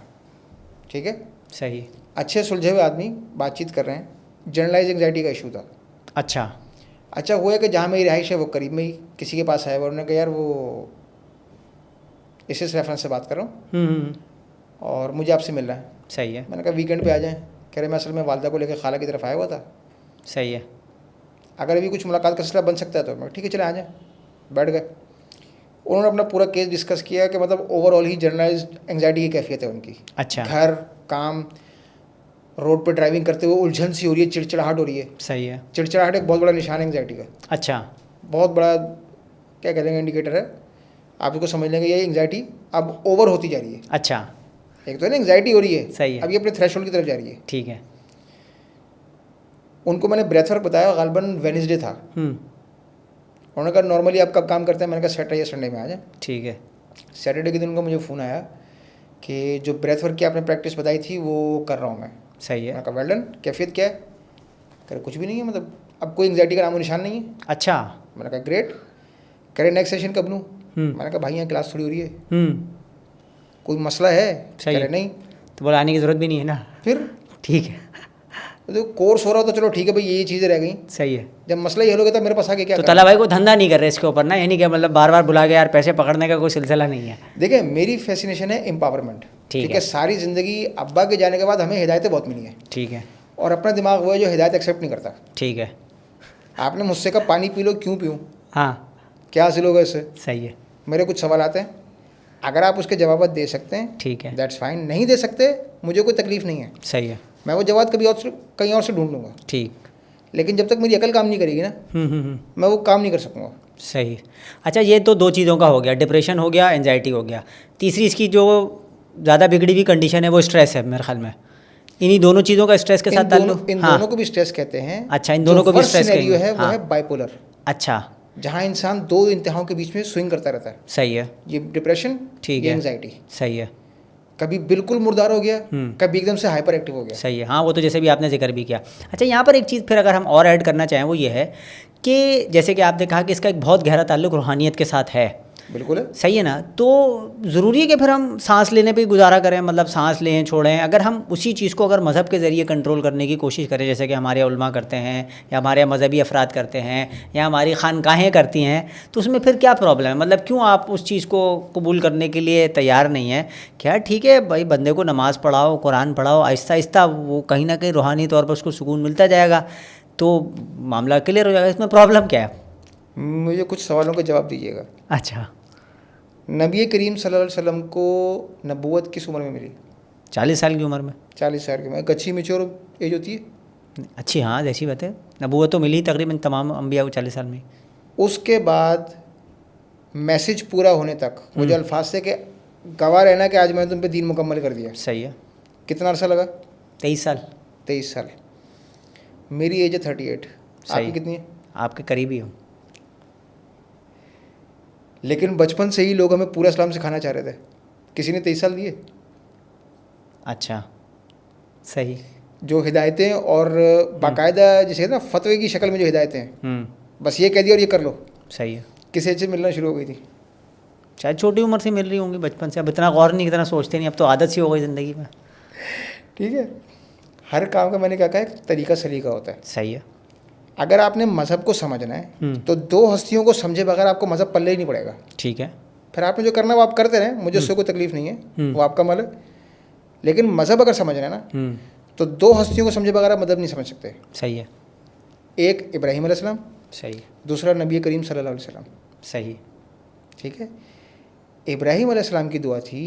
ठीक है, सही, अच्छे सुलझे हुए आदमी बातचीत कर रहे हैं, जनरलाइज एंग्जाइटी का इशू था। अच्छा हुआ है कि जहाँ मेरी रिहाइश है वो करीब में ही किसी के पास आया, उन्होंने कहा यार वो इस रेफरेंस से बात कर रहा हूँ और मुझे आपसे मिलना है। सही है, मैंने कहा वीकेंड पे आ जाएं। कह रहे मैं असल में वालदा को लेकर खाला की तरफ आया हुआ था। सही है, अगर अभी कुछ मुलाकात का सिलसिला बन सकता है तो मैं ठीक है चले आ जाएँ। बैठ गए, उन्होंने अपना पूरा केस डिस्कस किया कि मतलब ओवरऑल ही जनरलाइज्ड एंग्जाइटी की कैफियत है उनकी। अच्छा, घर, काम, रोड पे ड्राइविंग करते हुए उलझन सी हो रही है, चिड़चिड़ाहट हो रही है। सही है, चिड़चिड़ाहट एक बहुत बड़ा निशान है एंग्जाइटी का। अच्छा, बहुत बड़ा क्या कहते हैं इंडिकेटर है। आप इसको समझ लेंगे ये एंग्जाइटी अब ओवर होती जा रही है। अच्छा, एक तो है ना एंग्जाइटी हो रही है, सही है, अब ये अपने थ्रेशोल्ड की तरफ जा रही है। ठीक है। उनको मैंने ब्रेथ वर्क बताया, गालबन वेडनेसडे था। उन्होंने कहा नॉर्मली आप कब काम करते हैं? मैंने कहा सैटरडे या संडे में आ जाए। ठीक है। सैटरडे के दिन उनका मुझे फ़ोन आया कि जो ब्रेथ वर्क की आपने प्रैक्टिस बताई थी वो कर रहा हूँ मैं। सही है। मैंने कहा वेल डन, कैफियत क्या है? कह रहे कुछ भी नहीं है, मतलब अब कोई एंग्जाइटी का नामो निशान नहीं है। अच्छा। मैंने कहा ग्रेट। कह रहे नेक्स्ट सेशन कब लूँ? मैंने कहा भाई यहाँ क्लास थोड़ी हो रही है, कोई मसला है? कह रहे नहीं। तो बोला आने की ज़रूरत भी नहीं है ना फिर ठीक है। तो कोर्स हो रहा हो तो चलो ठीक है भाई, ये चीज़ें रह गई। सही है। जब मसला ही हल हो गया तो मेरे पास आके क्या तो तला भाई को धंधा नहीं कर रहे इसके ऊपर ना, यानी कि मतलब बार बार बुला के यार पैसे पकड़ने का कोई सिलसिला नहीं है। देखिए मेरी फैसिनेशन है एम्पावरमेंट। ठीक है। सारी ज़िंदगी अब्बा के जाने के बाद हमें हिदायतें बहुत मिली हैं। ठीक है। और अपना दिमाग वो है जो हिदायत एक्सेप्ट नहीं करता। ठीक है। आपने मुझसे कहा पानी पी लो, क्यों पीऊँ, हाँ क्या हासिल होगा इससे? सही है, मेरे कुछ सवाल आते हैं, अगर आप उसके जवाब दे सकते हैं ठीक है, दैट्स फाइन, नहीं दे सकते मुझे कोई तकलीफ नहीं है, सही है, मैं वो जवाब कभी और से कहीं और से ढूंढ लूँगा। ठीक। लेकिन जब तक मेरी अकल काम नहीं करेगी ना, मैं वो काम नहीं कर सकूँगा। सही। अच्छा, ये तो दो चीज़ों का हो गया, डिप्रेशन हो गया, एंजाइटी हो गया। तीसरी इसकी जो ज़्यादा बिगड़ी हुई कंडीशन है वो स्ट्रेस है मेरे ख्याल में। इन्हीं दोनों चीज़ों का स्ट्रेस के साथ ताल्लुक? इन हाँ, दोनों को भी स्ट्रेस कहते हैं। अच्छा, इन दोनों को भी स्ट्रेस सिनेरियो कहेंगे। है वो हाँ, है बाइपोलर, अच्छा, जहाँ इंसान दो इंतहाओं के बीच में स्विंग करता रहता है। सही है, ये डिप्रेशन, ठीक ये है, एंजाइटी, सही है, कभी बिल्कुल मुर्दार हो गया, कभी एकदम से हाइपर एक्टिव हो गया। सही है। हाँ, वो तो जैसे भी आपने जिक्र भी किया। अच्छा, यहाँ पर एक चीज़ फिर अगर हम और ऐड करना चाहें वो ये है कि जैसे कि आपने कहा कि इसका एक बहुत गहरा ताल्लुक रूहानियत के साथ है। बिल्कुल है। सही है ना? तो ज़रूरी है कि फिर हम सांस लेने पे गुजारा करें, मतलब सांस लें छोड़ें, अगर हम उसी चीज़ को अगर मज़हब के ज़रिए कंट्रोल करने की कोशिश करें, जैसे कि हमारे उलमा करते हैं या हमारे मज़हबी अफराद करते हैं या हमारी खानकाहें करती हैं, तो उसमें फिर क्या प्रॉब्लम है? मतलब क्यों आप उस चीज़ को कबूल करने के लिए तैयार नहीं हैं? क्या ठीक है भाई, बंदे को नमाज़ पढ़ाओ, कुरान पढ़ाओ, आहिस्ता आहिस्ता वो कहीं ना कहीं रूहानी तौर पर उसको सुकून मिलता जाएगा, तो मामला क्लियर हो जाएगा। इसमें प्रॉब्लम क्या है? मुझे कुछ सवालों के जवाब दीजिएगा। अच्छा, नबी करीम सल्लल्लाहु अलैहि वसल्लम को नबूवत किस उम्र में मिली? 40 साल की उम्र में। 40 साल की उम्र, अच्छी मेच्योर एज होती है। अच्छी, हाँ, जैसी बात है, नबूवत तो मिली तकरीबन तमाम अम्बिया को 40 साल में। उसके बाद मैसेज पूरा होने तक वो जो अल्फाज से कि गवाह रहना कि आज मैंने तुम पे दीन मुकम्मल कर दिया, सही है, कितना अर्सा लगा? 23 साल। 23 साल। मेरी एज है 38, आपकी कितनी है? आपके करीबी हो। लेकिन बचपन से ही लोग हमें पूरा इस्लाम सिखाना चाह रहे थे, किसी ने 23 साल दिए? अच्छा, सही। जो हिदायतें और बाकायदा जिसे कहते हैं ना फतवे की शक्ल में जो हिदायतें हैं, बस ये कह दिया और ये कर लो, सही है। किस एज से मिलना शुरू हो गई थी? शायद छोटी उम्र से मिल रही होंगी, बचपन से। अब इतना गौर नहीं, इतना सोचते नहीं, अब तो आदत सी हो गई ज़िंदगी में। ठीक है, हर काम का मैंने क्या कहा एक तरीका सलीका होता है। सही है। अगर आपने मज़हब को समझना है तो दो हस्तियों को समझे बगैर आपको मज़हब पल्ले ही नहीं पड़ेगा। ठीक है, फिर आपने जो करना है वो आप करते रहें, मुझे उससे कोई तकलीफ नहीं है, वो आपका अमल है। लेकिन मज़हब अगर समझना है ना तो दो हस्तियों को समझे बगैर आप मज़हब नहीं समझ सकते। सही है, एक इब्राहीम अलैहिस्सलाम, सही, दूसरा नबी करीम सल्लल्लाहु अलैहि वसल्लम। सही, ठीक है, इब्राहीम अलैहिस्सलाम की दुआ थी,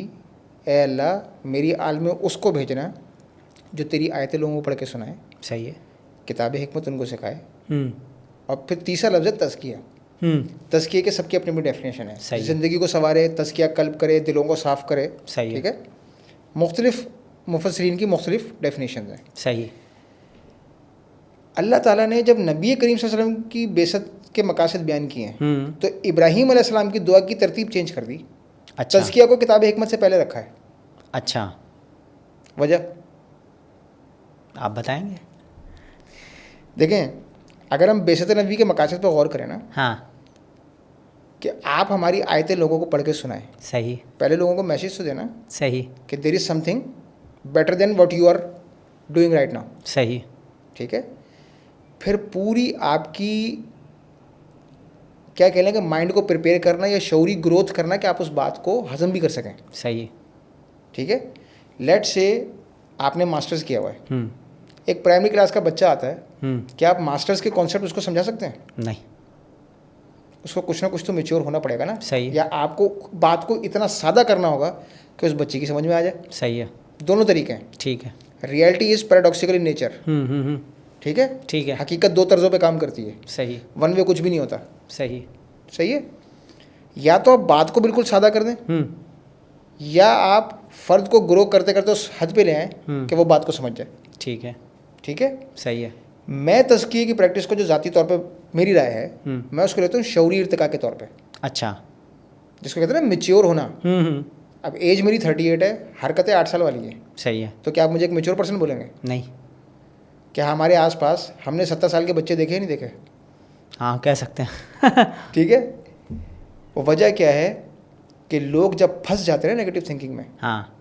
ए अल्लाह मेरी आल में उसको भेजना जो तेरी आयतें लोगों को पढ़ के सुनाए, सही है। किताब हिकमत उनको सिखाए। और फिर तीसरा लफ्ज़ है तज़किया। तज़किया के सबकी अपनी अपनी डेफिनेशन है। सही है। ज़िंदगी को संवारे, तज़किया कल्ब करे, दिलों को साफ़ करे। सही है। ठीक है, मुख्तलिफ़ मुफस्सिरीन की मुख्तलिफ़ डेफिनेशन हैं। सही। अल्लाह ताला ने जब नबी करीम सल्लल्लाहु अलैहि वसल्लम की बेसत के मकासद बयान किए हैं तो इब्राहीम अलैहिस्सलाम की दुआ की तरतीब चेंज कर दी। अच्छा, तज़किया को किताब हिकमत से पहले रखा है। अच्छा, वजह आप बताएंगे? देखें, अगर हम बेसत नबी के मकासद पर गौर करें ना, हाँ, कि आप हमारी आयतें लोगों को पढ़ के सुनाएं, सही, पहले लोगों को मैसेज तो देना सही, कि there is something better than what you are doing right now. सही, ठीक है, फिर पूरी आपकी क्या कह लें कि माइंड को प्रिपेयर करना या शऊरी ग्रोथ करना कि आप उस बात को हजम भी कर सकें। सही। ठीक है, लेट से आपने मास्टर्स किया हुआ है, एक प्राइमरी क्लास का बच्चा आता है, क्या आप मास्टर्स के कॉन्सेप्ट उसको समझा सकते हैं? नहीं। उसको कुछ ना कुछ तो मेच्योर होना पड़ेगा ना। सही। या आपको बात को इतना सादा करना होगा कि उस बच्चे की समझ में आ जाए। सही है। दोनों तरीके हैं। ठीक है। Reality is paradoxical in nature. ठीक है, ठीक है। हकीकत दो तर्जों पे काम करती है। सही। वन वे कुछ भी नहीं होता। सही। सही है, या तो आप बात को बिल्कुल सादा कर दें या आप फ़र्द को ग्रो करते करते उस हद पे ले आएँ कि वो बात को समझ जाए। ठीक है। ठीक है, सही है। मैं तज़किये की प्रैक्टिस को जो ज़ाती तौर पे मेरी राय है, मैं उसको लेता हूँ शऊरी इर्तिका के तौर पे। अच्छा। जिसको कहते हैं ना मेच्योर होना। अब एज मेरी 38 है, हरकतें 8 साल वाली हैं। सही है। तो क्या आप मुझे एक मेच्योर पर्सन बोलेंगे? नहीं। क्या हमारे आसपास हमने 70 साल के बच्चे देखे या नहीं देखे? हाँ, कह सकते हैं। ठीक है, वो वजह क्या है कि लोग जब फंस जाते हैं नेगेटिव थिंकिंग में, हाँ,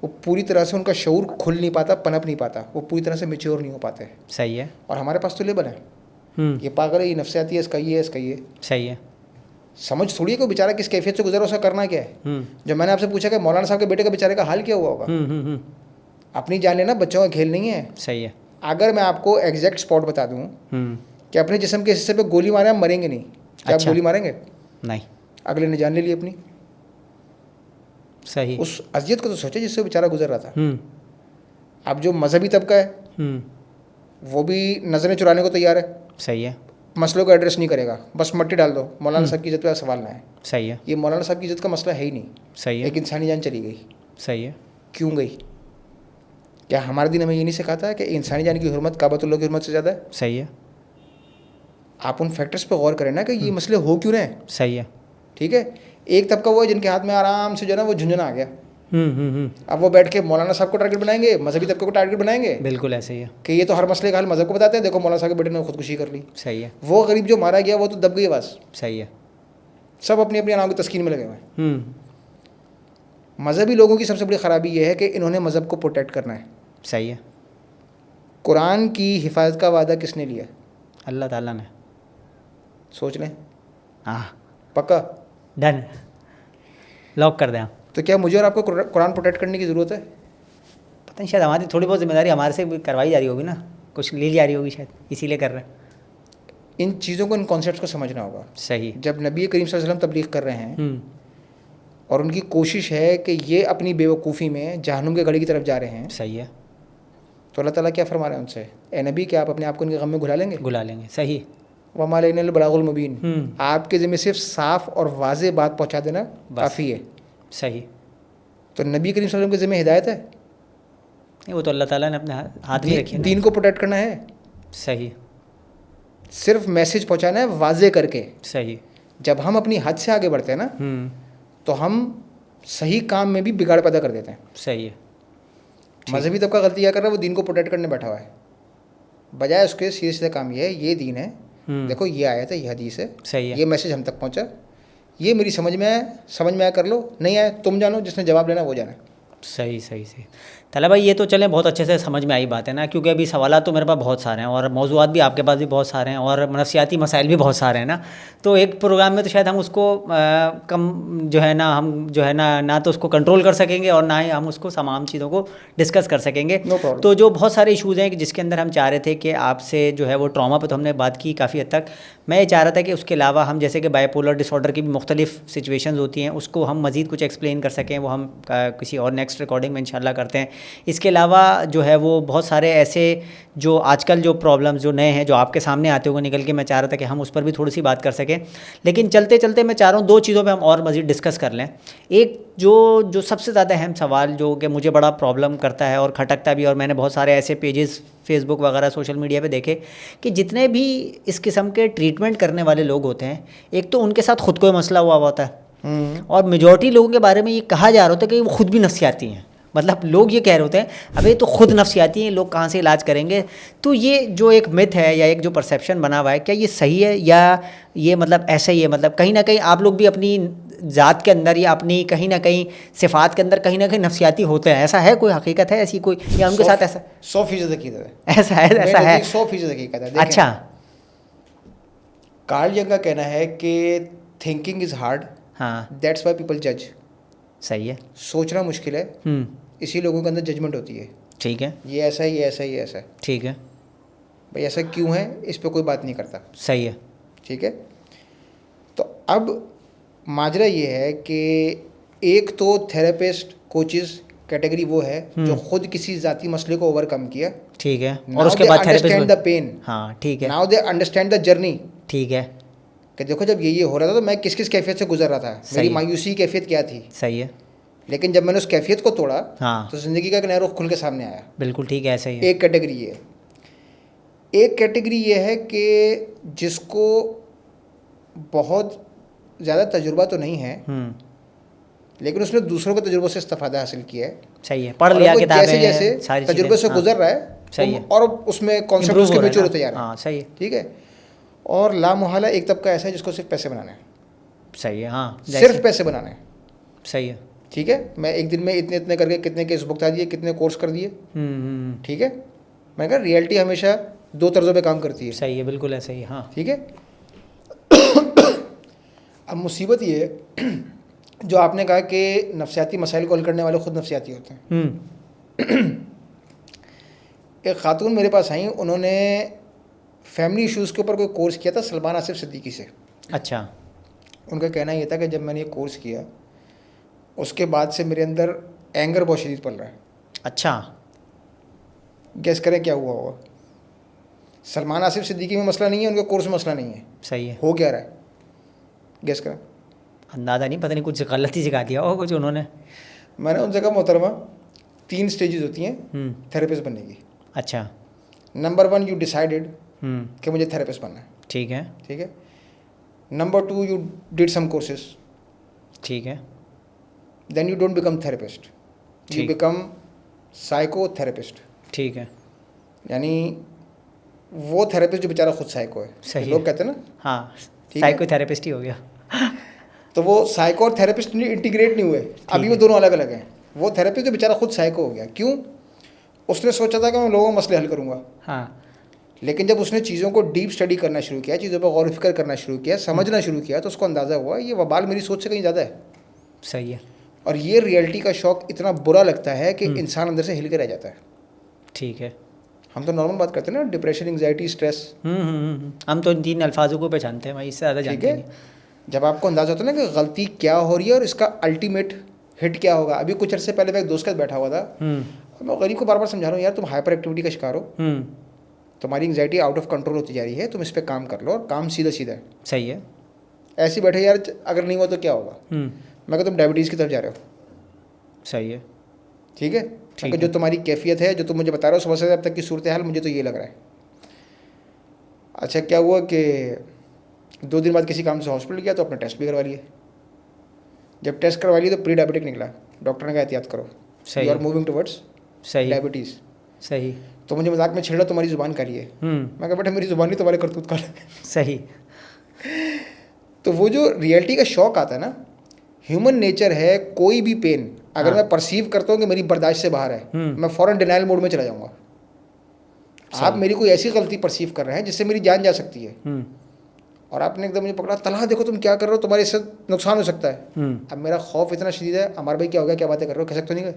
वो पूरी तरह से उनका शऊर खुल नहीं पाता, पनप नहीं पाता, वो पूरी तरह से मेच्योर नहीं हो पाते। सही है। और हमारे पास तो लेबल है, ये पागल है, ये नफ्सियाती है, इसका ये है, इसका ये। सही है। समझ थोड़ी है कि बेचारा किस कैफियत से गुजरा, उसका करना क्या है। जब मैंने आपसे पूछा कि मौलाना साहब के बेटे का बेचारे का हाल क्या हुआ होगा, अपनी जान लेना, बच्चों का खेल नहीं है। सही है। अगर मैं आपको एग्जैक्ट स्पॉट बता दूं कि अपने जिस्म के हिस्से पे गोली मारे हम मरेंगे नहीं, क्या आप अच्छा। गोली मारेंगे? नहीं। अगले ने जान ले ली अपनी। सही। उस अजियत को तो सोचे जिससे बेचारा गुजर रहा था। अब जो मजहबी तबका है वो भी नज़रें चुराने को तैयार है, सही है। मसलों को एड्रेस नहीं करेगा, बस मट्टी डाल दो, मौलाना साहब की इज्जत का सवाल ना है। सही है। ये मौलाना साहब की इज्जत का मसला है ही नहीं। सही है। एक इंसानी जान चली गई, सही है। क्यों गई? क्या हमारे दिन हमें ये नहीं सिखाता है कि इंसानी जान की हुर्मत काबतुल्लाह की हुर्मत से ज़्यादा है? सही है। आप उन फैक्टर्स पे गौर करें ना कि ये मसले हो क्यों रहे हैं। सही है। ठीक है, एक तबका वो है जिनके हाथ में आराम से जो है ना वो झुंझुना आ गया। अब वो बैठ के मौलाना साहब को टारगेट बनाएंगे, मजहबी तबके को टारगेट बनाएंगे बिल्कुल ऐसे ही है। कि ये तो हर मसले का हल मजहब को बताते हैं, देखो मौलाना साहब के बेटे ने खुदकुशी कर ली। सही है। वो गरीब जो मारा गया वो तो दब गई बस। सही है। सब अपनी अपनी नाम की तस्कीन में लगे हुए हैं। मजहबी लोगों की सबसे बड़ी ख़राबी ये है कि इन्होंने मज़हब को प्रोटेक्ट करना है। सही है। कुरान की हिफाजत का वादा किसने लिया? अल्लाह ताला ने। सोच लें, हाँ, पक्का। डन, लॉक कर दें आप। तो क्या मुझे और आपको कुरान प्रोटेक्ट करने की ज़रूरत है? पता नहीं, शायद हमारी थोड़ी बहुत जिम्मेदारी हमारे से भी करवाई जा रही होगी ना, कुछ ली जा रही होगी शायद, इसीलिए कर रहे हैं। इन चीज़ों को, इन कॉन्सेप्ट्स को समझना होगा। सही। जब नबी करीम सल्लल्लाहु अलैहि वसल्लम तबलीग कर रहे हैं और उनकी कोशिश है कि ये अपनी बेवकूफ़ी में जहन्नुम के गढ़े की तरफ जा रहे हैं, सही है। तो अल्लाह ताला क्या फरमा रहे हैं उनसे? ए नबी, क्या आप अपने आप को इनके गम में घुला लेंगे? घुला लेंगे। सही। वमा अलैना बलागुल मुबीन, आपके ज़िम्मे सिर्फ साफ़ और वाज़ेह बात पहुँचा देना काफ़ी है। सही। तो नबी करीम सल्लल्लाहु अलैहि वसल्लम के ज़िम्मे हिदायत है, नहीं, वो तो अल्लाह ताला ने अपने हाथ में रखी है ना। दीन को प्रोटेक्ट करना है, सही। सिर्फ मैसेज पहुँचाना है वाज़ेह करके। सही। जब हम अपनी हद से आगे बढ़ते हैं ना तो हम सही काम में भी बिगाड़ पैदा कर देते हैं। सही है। मजहबी तबका गलती क्या कर रहा है? वो दीन को प्रोटेक्ट करने बैठा हुआ है, बजाय उसके सीधे सीधे काम ये है, ये दीन है, देखो ये आयत है, ये हदीस है, सही है। ये मैसेज हम तक पहुंचा, ये मेरी समझ में आया, समझ में आया कर लो, नहीं आया तुम जानो, जिसने जवाब लेना वो जाने। सही सही सही। ताला भाई, ये तो चलें बहुत अच्छे से समझ में आई बात है ना, क्योंकि अभी सवालात तो मेरे पास बहुत सारे हैं और मौज़ूआत भी आपके पास भी बहुत सारे हैं और नफ्सियाती मसाइल भी बहुत सारे हैं ना। तो एक प्रोग्राम में तो शायद हम उसको कम जो है ना, हम जो है ना तो उसको कंट्रोल कर सकेंगे और ना ही हम उसको तमाम चीज़ों को डिस्कस कर सकेंगे। No problem। तो जो बहुत सारे इशूज़ हैं कि जिसके अंदर हम चाह रहे थे कि आपसे जो है वो ट्रॉमा पर तो हमने बात की काफ़ी हद तक। मैं ये चाह रहा था कि उसके अलावा हम जैसे कि बाइपोलर डिसऑर्डर की भी मुख्तलिफ सिचुएशंस होती हैं, उसको हम मज़ीद कुछ एक्सप्लेन कर सकें, वो हम किसी और नेक्स्ट रिकॉर्डिंग में इंशाल्लाह करते हैं। इसके अलावा जो है वो बहुत सारे ऐसे जो आजकल जो प्रॉब्लम्स जो नए हैं जो आपके सामने आते हुए निकल के, मैं चाह रहा था कि हम उस पर भी थोड़ी सी बात कर सकें। लेकिन चलते चलते मैं चाह रहा हूँ दो चीज़ों पे हम और मज़ीद डिस्कस कर लें। एक जो सबसे ज़्यादा अहम सवाल जो कि मुझे बड़ा प्रॉब्लम करता है और खटकता भी, और मैंने बहुत सारे ऐसे पेजेस फेसबुक वगैरह सोशल मीडिया पे देखे कि जितने भी इस किस्म के ट्रीटमेंट करने वाले लोग होते हैं, एक तो उनके साथ ख़ुद को मसला हुआ होता है और मेजॉरिटी लोगों के बारे में ये कहा जा रहा होता है कि वो खुद भी नफ्सियाती हैं। मतलब लोग ये कह रहे होते हैं अबे तो खुद नफ्सियाती हैं, लोग कहाँ से इलाज करेंगे। तो ये जो एक मिथ है या एक जो परसेप्शन बना हुआ है, क्या ये सही है या ये मतलब ऐसा ही है? मतलब कहीं ना कहीं आप लोग भी अपनी ज़ात के अंदर या अपनी कहीं ना कहीं सिफ़ात के अंदर कहीं ना कहीं नफ्सियाती होते हैं, ऐसा है? कोई हकीकत है ऐसी कोई, या उनके साथ ऐसा? 100% हकीकत है। ऐसा है? ऐसा है? 100% हकीकत है। अच्छा। कार्ल यंग का कहना है कि थिंकिंग इज़ हार्ड, हाँ, दैट्स वाई पीपल जज। सही है। सोचना मुश्किल है, इसी लोगों के अंदर जजमेंट होती है। ठीक है। ये ऐसा है, ये ऐसा है, ये ऐसा है। ठीक है भाई ऐसा क्यों है, इस पर कोई बात नहीं करता। सही है। ठीक है, तो अब माजरा ये है कि एक तो थेरेपिस्ट कोचेस कैटेगरी वो है जो खुद किसी ज़ाती मसले को ओवरकम किया, ठीक है, और उसके बाद अंडरस्टैंड द पेन। हाँ ठीक है। Now they understand the journey. ठीक है। कि देखो जब ये हो रहा था तो मैं किस किस कैफियत से गुजर रहा था, मेरी मायूसी की कैफियत क्या थी। सही है। लेकिन जब मैंने उस कैफियत को तोड़ा हाँ तो ज़िंदगी का एक नया रुख खुल के सामने आया। बिल्कुल ठीक है, ऐसा ही है। एक कैटेगरी ये है। एक कैटेगरी ये है कि जिसको बहुत ज़्यादा तजुर्बा तो नहीं है, लेकिन उसने दूसरों के तजुर्बों से इस्तेफादा हासिल किया है। सही है, पढ़ लिया किताबें, जैसे जैसे सारी तजुर्बे से गुजर रहा है, सही है, और उसमें कॉन्सेप्ट उसके मैच्योर होते जा रहे हैं। हाँ सही है। ठीक है, और लामुहाला एक तबका ऐसा है जिसको सिर्फ पैसे बनाने हैं। सही है। हाँ सिर्फ पैसे बनाने हैं। सही है। ठीक है, मैं एक दिन में इतने इतने करके कितने केस भुगता दिए, कितने कोर्स कर दिए। ठीक है, मैंने कहा रियलिटी हमेशा दो तर्जों पे काम करती है। सही है, बिल्कुल ऐसा ही। हाँ ठीक है। अब मुसीबत ये है जो आपने कहा कि नफ्सियाती मसाइल को हल करने वाले खुद नफ्सियाती होते हैं। एक खातून मेरे पास आई, उन्होंने फैमिली इश्यूज़ के ऊपर कोई कोर्स किया था सलमान आसिफ सिद्दीकी से। अच्छा। उनका कहना ये था कि जब मैंने ये कोर्स किया उसके बाद से मेरे अंदर एंगर बहुत शदीद पल रहा है। अच्छा। गेस करें क्या हुआ होगा? सलमान आसिफ सिद्दीकी में मसला नहीं है, उनके कोर्स में मसला नहीं है, सही है। हो क्या रहा है? गेस करें। अंदाज़ा नहीं, पता नहीं कुछ गलती सिखा दिया हो कुछ उन्होंने। मैंने उनसे कहा मोहतरमा 3 स्टेजेस होती हैं थेरेपिस्ट बनने की। अच्छा। नंबर 1 यू डिसाइडेड कि मुझे थेरेपिस्ट बनना है, ठीक है। ठीक है। Number 2 you did some courses, ठीक है। Then you don't become therapist, you ठीक। Become psychotherapist. ठीक है। यानी वो थेरेपिस्ट जो बेचारा खुद साइको है। सही लोग है। कहते हैं ना, हाँ, ठीक है। साइकोथेरेपिस्ट ही हो गया। तो वो साइको और थेरेपिस्ट इंटीग्रेट नहीं हुए, अभी वो दोनों अलग अलग हैं। वो थेरेपिस्ट जो बेचारा खुद साइको हो गया, क्यों? उसने सोचा था कि मैं लोगों के मसले हल करूंगा, हाँ। लेकिन जब उसने चीज़ों को डीप स्टडी करना शुरू किया, चीज़ों पर गौर फिक्र करना शुरू किया, समझना शुरू किया, तो उसको अंदाज़ा हुआ ये वबाल मेरी सोच से कहीं ज़्यादा है। सही है। और ये रियलिटी का शौक इतना बुरा लगता है कि इंसान अंदर से हिल के रह जाता है। ठीक है। हम तो नॉर्मल बात करते हैं ना, डिप्रेशन, एंग्जाइटी, स्ट्रेस, हम तो इन 3 अल्फाजों को पहचानते हैं भाई, इससे ज़्यादा ठीक जानते है। नहीं। जब आपको अंदाज़ा होता है ना कि गलती क्या हो रही है और इसका अल्टीमेट हिट क्या होगा। अभी कुछ अर्से पहले मैं एक दोस्त के साथ बैठा हुआ था, और मैं गरीब को बार बार समझा रहा हूँ यार तुम हाइपर एक्टिविटी का शिकार हो, तुम्हारी एंग्जाइटी आउट ऑफ कंट्रोल होती जा रही है, तुम इस पर काम कर लो, और काम सीधा सीधा है। सही है। ऐसे बैठे यार अगर नहीं हुआ तो क्या होगा? मैं कहता तुम डायबिटीज़ की तरफ जा रहे हो, सही है। ठीक है। अगर जो तुम्हारी कैफियत है, जो तुम मुझे बता रहे हो सुबह से अब तक की सूरत हाल, मुझे तो ये लग रहा है। अच्छा, क्या हुआ कि 2 दिन बाद किसी काम से हॉस्पिटल गया तो अपने टेस्ट भी करवा लिए। जब टेस्ट करवा लिए तो प्री डायबिटिक निकला। डॉक्टर ने कहा एहतियात करो, यू आर मूविंग टुवर्ड्स सही। डायबिटीज़। सही। तो मुझे मजाक में छेड़ा तुम्हारी ज़ुबान काली है। मैं कहा बेटा मेरी ज़ुबान नहीं, तुम्हारे करतूत काला है। सही। तो वो जो रियलिटी का शौक आता है ना, ह्यूमन नेचर है, कोई भी पेन अगर मैं परसीव करता हूँ कि मेरी बर्दाश्त से बाहर है, मैं फ़ौरन डिनाइल मोड में चला जाऊँगा। आप मेरी कोई ऐसी गलती परसीव कर रहे हैं जिससे मेरी जान जा सकती है, और आपने एकदम मुझे पकड़ा, तला देखो तुम क्या कर रहे हो, तुम्हारे इससे नुकसान हो सकता है। अब मेरा खौफ इतना शदीद है, अमर भाई क्या हो गया, क्या बातें कर रहे हो, खसक तो नहीं गए?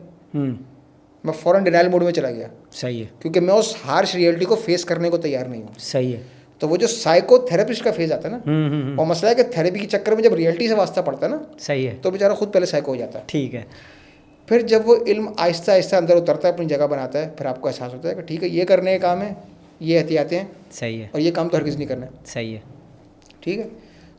मैं फ़ौरन डिनाइल मोड में चला गया। सही है। क्योंकि मैं उस हार्श रियलिटी को फेस करने को तैयार नहीं हूँ। सही है। तो वो जो साइकोथेरेपिस्ट का फेज आता है ना, और मसला है कि थेरेपी के चक्कर में जब रियलिटी से वास्ता पड़ता है ना, सही है। तो बेचारा खुद पहले साइको हो जाता है। ठीक है। फिर जब वो इल्म आहिस्ता आहिस्ता अंदर उतरता है, अपनी जगह बनाता है, फिर आपको एहसास होता है कि ठीक है ये करने का काम है, ये एहतियातें हैं, सही है। और ये काम तो हरगिज़ नहीं करना है, सही है। ठीक है।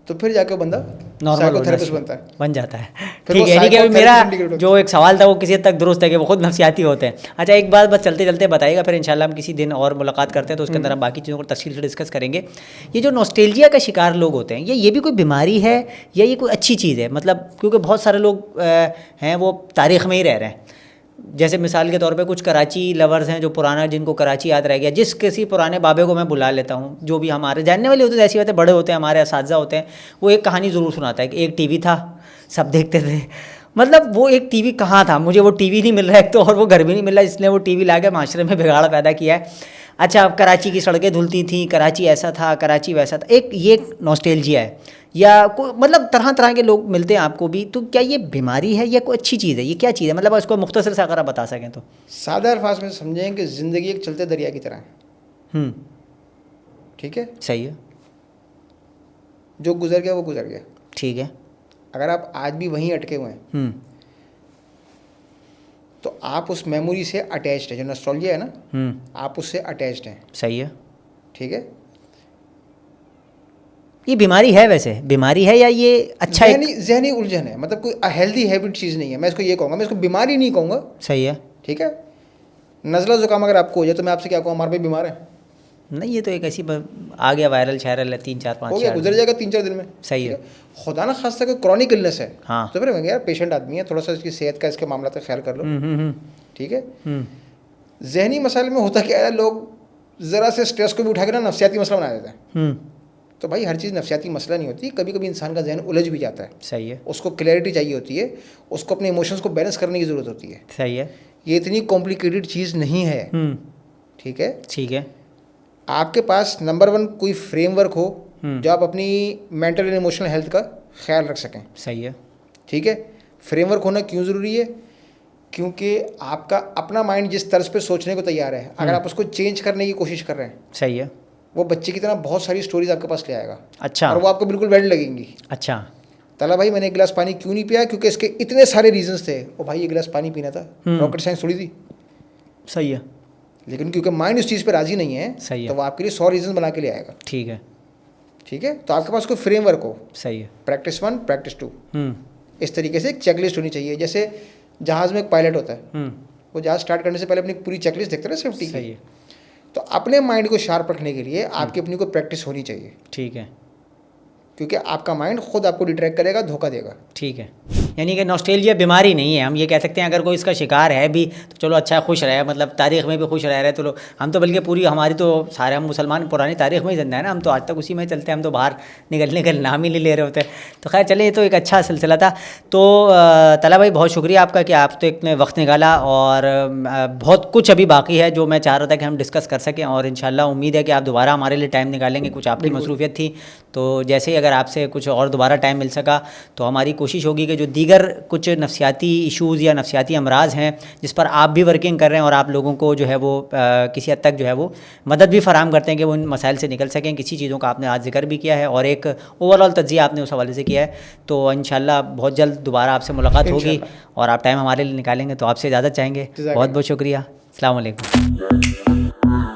तो फिर जाकर बंदा नॉर्मल साइकोथेरेपिस्ट बनता है, बन जाता है। फिर ठीक वो है, यानी कि psychotherapist मेरा integrate होता जो एक सवाल था वो किसी हद तक दुरुस्त है कि वो खुद नफसियाती होते हैं। अच्छा, एक बात बस चलते चलते बताइएगा, फिर इंशाल्लाह हम किसी दिन और मुलाकात करते हैं तो उसके अंदर हम बाकी चीज़ों को तफसील से डिस्कस करेंगे। ये जो नॉस्टैल्जिया का शिकार लोग होते हैं, ये भी कोई बीमारी है या ये कोई अच्छी चीज़ है? मतलब क्योंकि बहुत सारे लोग हैं वो तारीख़ में ही रह रहे हैं। जैसे मिसाल के तौर पे कुछ कराची लवर्स हैं जो पुराना, जिनको कराची याद रह गया, जिस किसी पुराने बाबे को मैं बुला लेता हूँ, जो भी हमारे जानने वाले होते हैं, ऐसी बातें बड़े होते हैं, हमारे असातिज़ा होते हैं, वो एक कहानी ज़रूर सुनाता है कि एक टीवी था, सब देखते थे। मतलब वो एक टीवी कहाँ था, मुझे वो टीवी नहीं मिल रहा है एक तो, और वो घर भी नहीं मिल रहा, इसलिए वो टीवी ला के माशरे में बिगाड़ पैदा किया है। अच्छा, अब कराची की सड़कें धुलती थी, कराची ऐसा था, कराची वैसा था, एक ये नॉस्टैल्जिया है। या कोई मतलब तरह तरह के लोग मिलते हैं आपको भी, तो क्या ये बीमारी है या कोई अच्छी चीज़ है? ये क्या चीज़ है? मतलब इसको मुख्तसर से अगर आप बता सकें तो। सादा अल्फाज में समझें कि ज़िंदगी एक चलते दरिया की तरह है, ठीक है। सही है। जो गुजर गया वो गुजर गया, ठीक है। अगर आप आज भी वहीं अटके हुए हैं तो आप उस मेमोरी से अटैच्ड है, जो नॉस्टैल्जिया है ना, आप उससे अटैच्ड हैं। सही है। ठीक है। ये बीमारी है, वैसे बीमारी है या ये अच्छा है? ज़हनी उलझन है, मतलब कोई हेल्दी हैबिट चीज़ नहीं है। मैं इसको ये कहूँगा, मैं इसको बीमारी नहीं कहूँगा। सही है। ठीक है। नज़ला ज़ुकाम अगर आपको हो जाए तो मैं आपसे क्या कहूँ, हमारे भाई बीमार है? नहीं, ये तो एक ऐसी आ गया वायरल शायरल है, 3 4 5 हो गया, गुजर जाएगा 3 4 दिन में। सही है। खुदा ना खास्ता कोई क्रॉनिक इलनेस है, हाँ, तो फिर मैं यार पेशेंट आदमी है, थोड़ा सा इसकी सेहत का, इसके मामला का ख्याल कर लो। ठीक है। जहनी मसाले में होता क्या है, लोग ज़रा से स्ट्रेस को भी उठा के ना नफसियाती मसला बना देते हैं। तो भाई हर चीज़ नफसियाती मसला नहीं होती, कभी कभी इंसान का जहन उलझ भी जाता है। सही है। उसको क्लैरिटी चाहिए होती है, उसको अपने इमोशंस को बैलेंस करने की ज़रूरत होती है। सही है। ये इतनी कॉम्प्लिकेटेड चीज़ नहीं है। ठीक है। ठीक है। आपके पास नंबर 1 कोई फ्रेमवर्क हो जो आप अपनी मेंटल एंड इमोशनल हेल्थ का ख्याल रख सकें। सही है। ठीक है। फ्रेमवर्क होना क्यों ज़रूरी है? क्योंकि आपका अपना माइंड जिस तर्ज पे सोचने को तैयार है, अगर आप उसको चेंज करने की कोशिश कर रहे हैं, सही है, वो बच्चे की तरह बहुत सारी स्टोरीज आपके पास ले आएगा अच्छा। और वो आपको बिल्कुल वैलिड लगेंगी। अच्छा। ताला भाई मैंने एक गिलास पानी क्यों नहीं पिया, क्योंकि इसके इतने सारे रीजंस थे। ओ भाई, एक गिलास पानी पीना था, रॉकेट साइंस थोड़ी थी। सही है। लेकिन क्योंकि माइंड उस चीज़ पे राजी नहीं है, सही है। तो वो आपके लिए 100 रीजन बना के ले आएगा। ठीक है। ठीक है, तो आपके पास कोई फ्रेमवर्क हो, सही है। प्रैक्टिस 1 प्रैक्टिस 2, इस तरीके से एक चेकलिस्ट होनी चाहिए। जैसे जहाज़ में एक पायलट होता है, वो जहाज़ स्टार्ट करने से पहले अपनी पूरी चेकलिस्ट देखता है ना सेफ्टी सही की। है। तो अपने माइंड को शार्प रखने के लिए आपकी अपनी को प्रैक्टिस होनी चाहिए, ठीक है। क्योंकि आपका माइंड खुद आपको डिट्रैक्ट करेगा, धोखा देगा। ठीक है। यानी कि नॉस्टैल्जिया बीमारी नहीं है, हम ये कह सकते हैं। अगर कोई इसका शिकार है भी तो चलो अच्छा है, खुश रहे, मतलब तारीख़ में भी खुश रह रहे। तो हम तो बल्कि पूरी हमारी तो सारे हम मुसलमान पुरानी तारीख़ में ही जिंदा है ना, हम तो आज तक उसी में चलते हैं, हम तो बाहर निकलने का नाम ही नहीं ले रहे होते। तो खैर चलिए, ये तो एक अच्छा सिलसिला था। तो तला भाई बहुत शुक्रिया आपका कि आप तो इतने वक्त निकाला, और बहुत कुछ अभी बाकी है जो मैं चाह रहा था कि हम डिस्कस कर सकें, और इंशाल्लाह उम्मीद है कि आप दोबारा हमारे लिए टाइम निकालेंगे। कुछ आपकी मसरूफियत थी, तो जैसे ही अगर आपसे कुछ और दोबारा टाइम मिल सका तो हमारी कोशिश होगी कि जो दीगर कुछ नफ्सियाती इश्यूज़ या नफ्सियाती अमराज हैं जिस पर आप भी वर्किंग कर रहे हैं, और आप लोगों को जो है वो किसी हद तक जो है वो मदद भी फराहम करते हैं कि वो उन मसाइल से निकल सकें। किसी चीज़ों का आपने आज जिक्र भी किया है, और एक ओवरऑल तज्ज़िया आपने उस हवाले से किया है। तो इंशाल्लाह बहुत जल्द दोबारा आपसे मुलाकात होगी, और आप टाइम हमारे लिए निकालेंगे तो आपसे इजाज़त चाहेंगे। बहुत बहुत शुक्रिया। अस्सलाम वालेकुम।